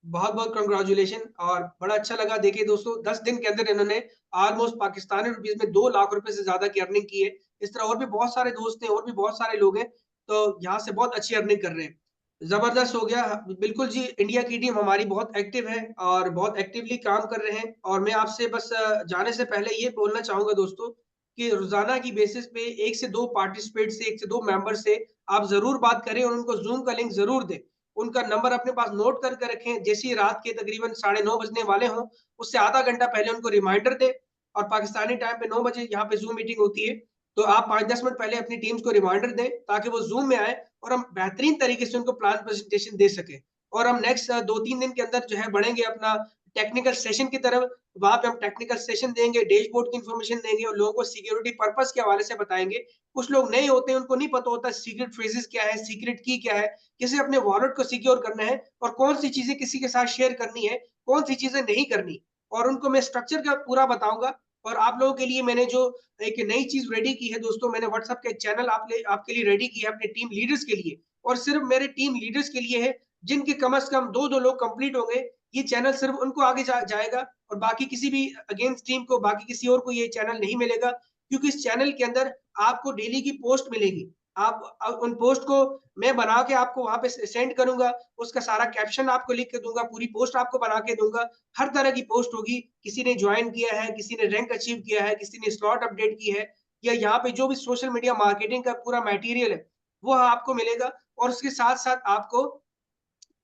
बहुत बहुत कंग्रेचुलेशन। और बड़ा अच्छा लगा। देखिए दोस्तों, 10 दिन के अंदर इन्होंने ऑलमोस्ट पाकिस्तानी रुपीस में 2 लाख रुपए से ज्यादा की अर्निंग की है। इस तरह और भी बहुत सारे दोस्त हैं, और भी बहुत सारे लोग हैं, तो यहाँ से बहुत अच्छी अर्निंग कर रहे हैं। जबरदस्त हो गया। बिल्कुल जी, इंडिया की टीम हमारी बहुत एक्टिव है और बहुत एक्टिवली काम कर रहे हैं। और मैं आपसे बस जाने से पहले ये बोलना चाहूंगा दोस्तों, कि रोजाना की बेसिस पे 1 से 2 पार्टिसिपेट से, 1 से 2 मेंबर से आप जरूर बात करें और उनको जूम का लिंक जरूर दें। उनका नंबर अपने पास नोट करके रखें। जैसे ही रात के तकरीबन 9:30 बजने वाले हों, उससे आधा घंटा पहले उनको रिमाइंडर दें। और पाकिस्तानी टाइम पे 9 बजे यहाँ पे जूम मीटिंग होती है, तो आप 5-10 मिनट पहले अपनी टीम्स को रिमाइंडर दें, ताकि वो जूम में आए और हम बेहतरीन तरीके से उनको प्लान प्रेजेंटेशन दे सकें। और हम नेक्स्ट 2-3 दिन के अंदर जो है बढ़ेंगे अपना टेक्निकल सेशन की तरफ। वहां पे हम टेक्निकल सेशन देंगे, डैशबोर्ड की इंफॉर्मेशन देंगे और लोगों को सिक्योरिटी पर्पस के हवाले से बताएंगे। कुछ लोग नए होते हैं, उनको नहीं पता होता सीक्रेट फ्रेजेस क्या है, सीक्रेट की क्या है, कैसे अपने वॉलेट को सिक्योर करना है, और कौन सी चीजें किसी के साथ शेयर करनी है, कौन सी चीजें नहीं करनी। और उनको मैं स्ट्रक्चर का पूरा बताऊंगा। और आप लोगों के लिए मैंने जो एक नई चीज रेडी की है दोस्तों, मैंने व्हाट्सएप का एक चैनल आपके लिए रेडी किया है, अपने टीम लीडर्स के लिए। और सिर्फ मेरे टीम लीडर्स के लिए है, जिनके कम से कम 2-2 लोग कंप्लीट होंगे। ये चैनल सिर्फ उनको आगे जाएगा, और बाकी किसी भी अगेंस्ट टीम को, बाकी किसी और को ये चैनल नहीं मिलेगा। क्योंकि इस चैनल के अंदर आपको डेली की पोस्ट मिलेगी। आप उन पोस्ट को मैं बना के आपको वहां पे सेंड करूंगा। उसका सारा कैप्शन आपको लिख के दूंगा, पूरी पोस्ट आपको बना के दूंगा। हर तरह की पोस्ट होगी। किसी ने ज्वाइन किया है, किसी ने रैंक अचीव किया है, किसी ने स्लॉट अपडेट की है, या यहाँ पे जो भी सोशल मीडिया मार्केटिंग का पूरा मटेरियल है, वो आपको मिलेगा। और उसके साथ साथ आपको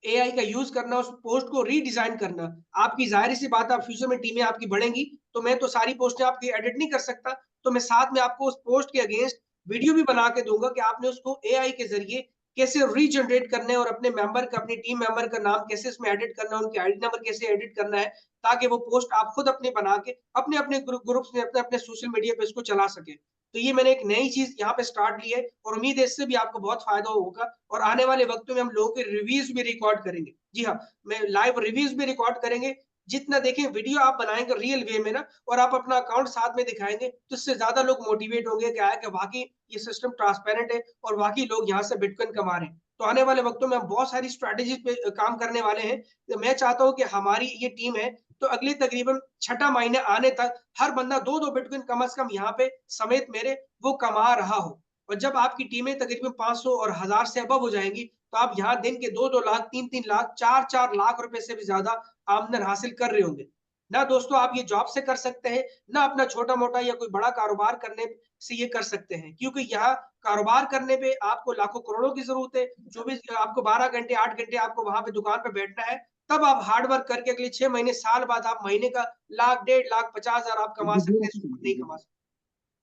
एआई का यूज करना, उस पोस्ट को रीडिजाइन करना। आपकी जाहिर सी बात, आप फ्यूचर में टीमें आपकी बढ़ेंगी, तो मैं तो सारी पोस्टें आपकी एडिट नहीं कर सकता। तो मैं साथ में आपको उस पोस्ट के अगेंस्ट वीडियो भी बना के दूंगा कि आपने उसको एआई के जरिए कैसे रीजनरेट करना है, और अपने मेंबर का, अपनी टीम मेंबर का नाम कैसे इसमें एडिट करना है, उनके आईडी नंबर कैसे एडिट करना है, ताकि वो पोस्ट आप खुद अपने बना के अपने अपने ग्रुप्स में, अपने अपने सोशल मीडिया पे इसको चला सके। तो ये मैंने एक नई चीज यहाँ पे स्टार्ट ली है, और उम्मीद है इससे भी आपको बहुत फायदा होगा। और आने वाले वक्तों में हम लोगों के रिव्यूज भी रिकॉर्ड करेंगे। जी हाँ, मैं लाइव रिव्यूज भी रिकॉर्ड करेंगे। जितना देखें वीडियो आप बनाएंगे रियल वे में ना, और आप अपना अकाउंट साथ में दिखाएंगे, तो इससे ज्यादा लोग मोटिवेट होंगे कि वाकई ये सिस्टम ट्रांसपेरेंट है, और वाकई लोग यहाँ से बिटकॉइन कमा रहे हैं। तो आने वाले वक्तों में हम बहुत सारी स्ट्रैटेजी पे काम करने वाले हैं। तो मैं चाहता हूँ कि हमारी ये टीम है, तो अगले तकरीबन 6ठा महीने आने तक हर बंदा 2-2 बिटकॉइन कम से कम यहाँ पे समेत मेरे वो कमा रहा हो। और जब आपकी टीमें तकरीबन 500 और 1000 से अबव हो जाएंगी, तो आप यहाँ दिन के 2-2 लाख, 3-3 लाख, 4-4 लाख रुपए से भी ज्यादा आमदन हासिल कर रहे होंगे। ना दोस्तों आप ये जॉब से कर सकते हैं, ना अपना छोटा मोटा या कोई बड़ा कारोबार करने से ये कर सकते हैं। क्योंकि यहाँ कारोबार करने पे आपको लाखों करोड़ों की जरूरत है। 24 आपको 12 घंटे, 8 घंटे आपको वहां पे दुकान पे बैठना है। तब आप हार्ड वर्क करके अगले 6 महीने, साल बाद आप महीने का लाख, 1.5 लाख, 50,000 आप कमा सकते हैं, इससे ऊपर नहीं कमा सकते।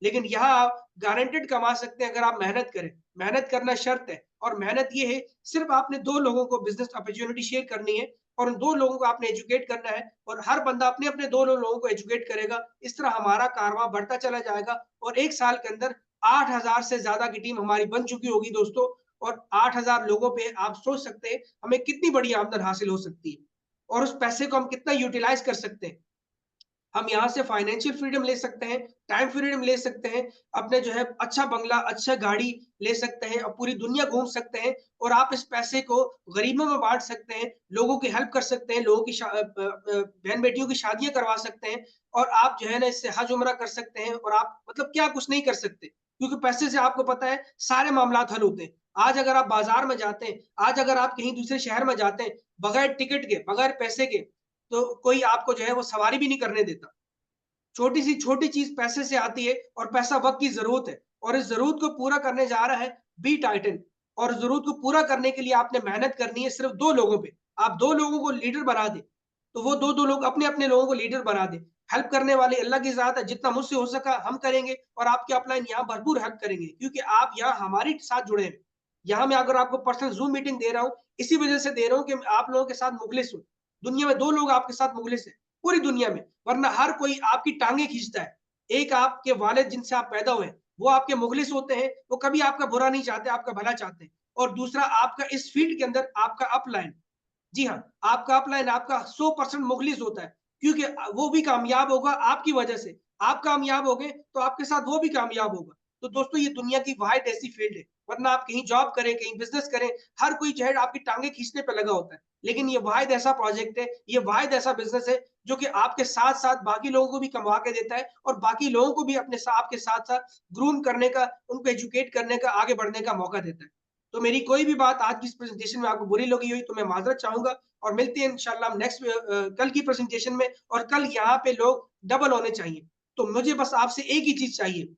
लेकिन यहाँ आप गारंटेड कमा सकते हैं अगर आप मेहनत करें। मेहनत करना शर्त है, और मेहनत ये है, सिर्फ आपने 2 लोगों को बिजनेस अपॉर्चुनिटी शेयर करनी है, और उन 2 लोगों को आपने एजुकेट करना है, और हर बंदा अपने अपने 2 लोगों को एजुकेट करेगा। इस तरह हमारा कारवां बढ़ता चला जाएगा, और 1 साल के अंदर 8,000 से ज्यादा की टीम हमारी बन चुकी होगी दोस्तों। और 8,000 लोगों पे आप सोच सकते हैं हमें कितनी बड़ी आमदन हासिल हो सकती है, और उस पैसे को हम कितना यूटिलाइज कर सकते हैं। हम यहाँ से फाइनेंशियल फ्रीडम ले सकते हैं, टाइम फ्रीडम ले सकते हैं, अपने जो है अच्छा बंगला, अच्छा गाड़ी ले सकते हैं, और पूरी दुनिया घूम सकते हैं। और आप इस पैसे को गरीबों में बांट सकते हैं, लोगों की हेल्प कर सकते हैं, लोगों की बहन बेटियों की शादियां करवा सकते हैं, और आप जो है ना इससे हज उम्रा कर सकते हैं। और आप मतलब क्या कुछ नहीं कर सकते, क्योंकि पैसे से आपको पता है सारे मामला हल होते हैं। आज अगर आप बाजार में जाते हैं, आज अगर आप कहीं दूसरे शहर में जाते हैं, बगैर टिकट के, बगैर पैसे के, तो कोई आपको जो है वो सवारी भी नहीं करने देता। छोटी सी छोटी चीज पैसे से आती है, और पैसा वक्त की जरूरत है, और इस जरूरत को पूरा करने जा रहा है बी टाइटन। और जरूरत को पूरा करने के लिए आपने मेहनत करनी है सिर्फ 2 लोगों पे। आप 2 लोगों को लीडर बना दे, तो वो 2-2 लोग अपने-अपने लोगों को लीडर बना दे। हेल्प करने वाले अल्लाह की ज़ात है, जितना मुझसे हो सका हम करेंगे और आपके अपलाइन यहाँ भरपूर हेल्प करेंगे, क्योंकि आप यहाँ हमारे साथ जुड़े हैं। यहाँ मैं अगर आपको पर्सनल ज़ूम मीटिंग दे रहा हूँ, इसी वजह से दे रहा हूँ कि आप लोगों के साथ मुखलिस हूँ। दुनिया में 2 लोग आपके साथ मुखलिस हैं, पूरी दुनिया में, वरना हर कोई आपकी टाँगें खींचता है। एक आपके वालिद जिनसे आप पैदा हुए हैं, वो आपके मुखलिस होते हैं, वो कभी आपका बुरा नहीं चाहते, आपका भला चाहते हैं। और दूसरा आपका इस फील्ड के अंदर आपका अपलाइन, जी हाँ, आपका अपलाइन आपका 100% मुखलिस होता है, क्योंकि वो भी कामयाब होगा आपकी वजह से। आप कामयाब होगे तो आपके साथ वो भी कामयाब होगा। तो दोस्तों ये दुनिया की वाहिद ऐसी फील्ड है, वरना आप कहीं जॉब करें, कहीं बिज़नेस करें, हर कोई जो है आपकी टाँगें खींचने पे लगा होता है। लेकिन ये वाहिद ऐसा प्रोजेक्ट है, ये वाहिद ऐसा बिज़नेस है जो कि आपके साथ-साथ बाकी लोगों को भी कमा के देता है और बाकी लोगों को भी अपने सा आपके साथ-साथ ग्रूम करने का, उनको एजुकेट करने का, आगे बढ़ने का मौका देता है। तो मेरी कोई भी बात आज की इस प्रेज़ेंटेशन में आपको बुरी लगी हुई तो मैं माज़रत चाहूँगा और मिलते हैं इंशाअल्लाह हम नेक्स्ट कल की प्रेज़ेंटेशन में, और कल यहाँ पे लोग डबल होने चाहिए। तो मुझे बस आपसे एक ही चीज़ चाहिए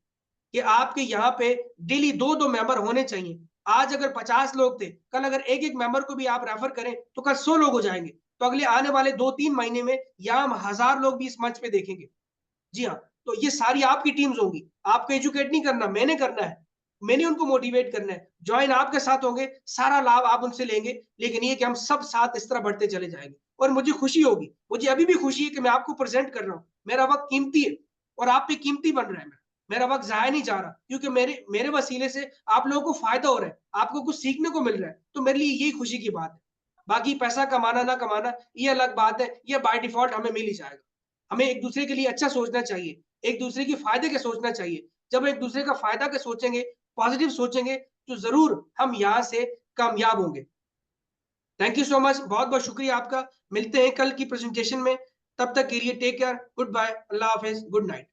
कि आपके यहाँ पे डेली 2-2 मेंबर होने चाहिए। आज अगर 50 लोग थे, कल अगर एक-एक मेंबर को भी आप रेफर करें, तो कल 100 लोग हो जाएँगे। तो अगले आने वाले 2-3 महीने में यहाँ हम 1000 लोग भी इस मंच पे देखेंगे। जी हाँ, तो ये सारी आपकी टीम्स होंगी। आपको एजुकेट नहीं करना, मैंने करना है। मैंने उनको मोटिवेट करना है। जॉइन आपके साथ होंगे, सारा लाभ आप उनसे लेंगे, लेकिन ये कि हम सब साथ इस तरह बढ़ते चले जाएँगे और मुझे खुशी होगी। मुझे अभी भी खुशी है कि मैं आपको प्रेज़ेंट कर रहा हूँ। मेरा वक़्त कीमती है और आप पे कीमती बन रहा है मेरा वक़्त ज़ाया नहीं जा रहा, क्योंकि मेरे वसीले से आप लोगों को फ़ायदा हो रहा है, आपको कुछ सीखने को मिल रहा है, तो मेरे लिए यही खुशी की बात है। बाकी पैसा कमाना ना कमाना, ये अलग बात है, ये बाय डिफ़ॉल्ट हमें मिल ही जाएगा। हमें एक-दूसरे के लिए अच्छा सोचना चाहिए, एक-दूसरे के फ़ायदे के सोचना चाहिए। जब एक-दूसरे का फ़ायदा के सोचेंगे, पॉज़िटिव सोचेंगे, तो ज़रूर हम यहाँ से कामयाब होंगे। थैंक यू सो मच, बहुत-बहुत शुक्रिया आपका। मिलते हैं कल की प्रेज़ेंटेशन में, तब तक के लिए टेक केयर, गुड बाय, अल्लाह हाफ़िज़, गुड नाइट।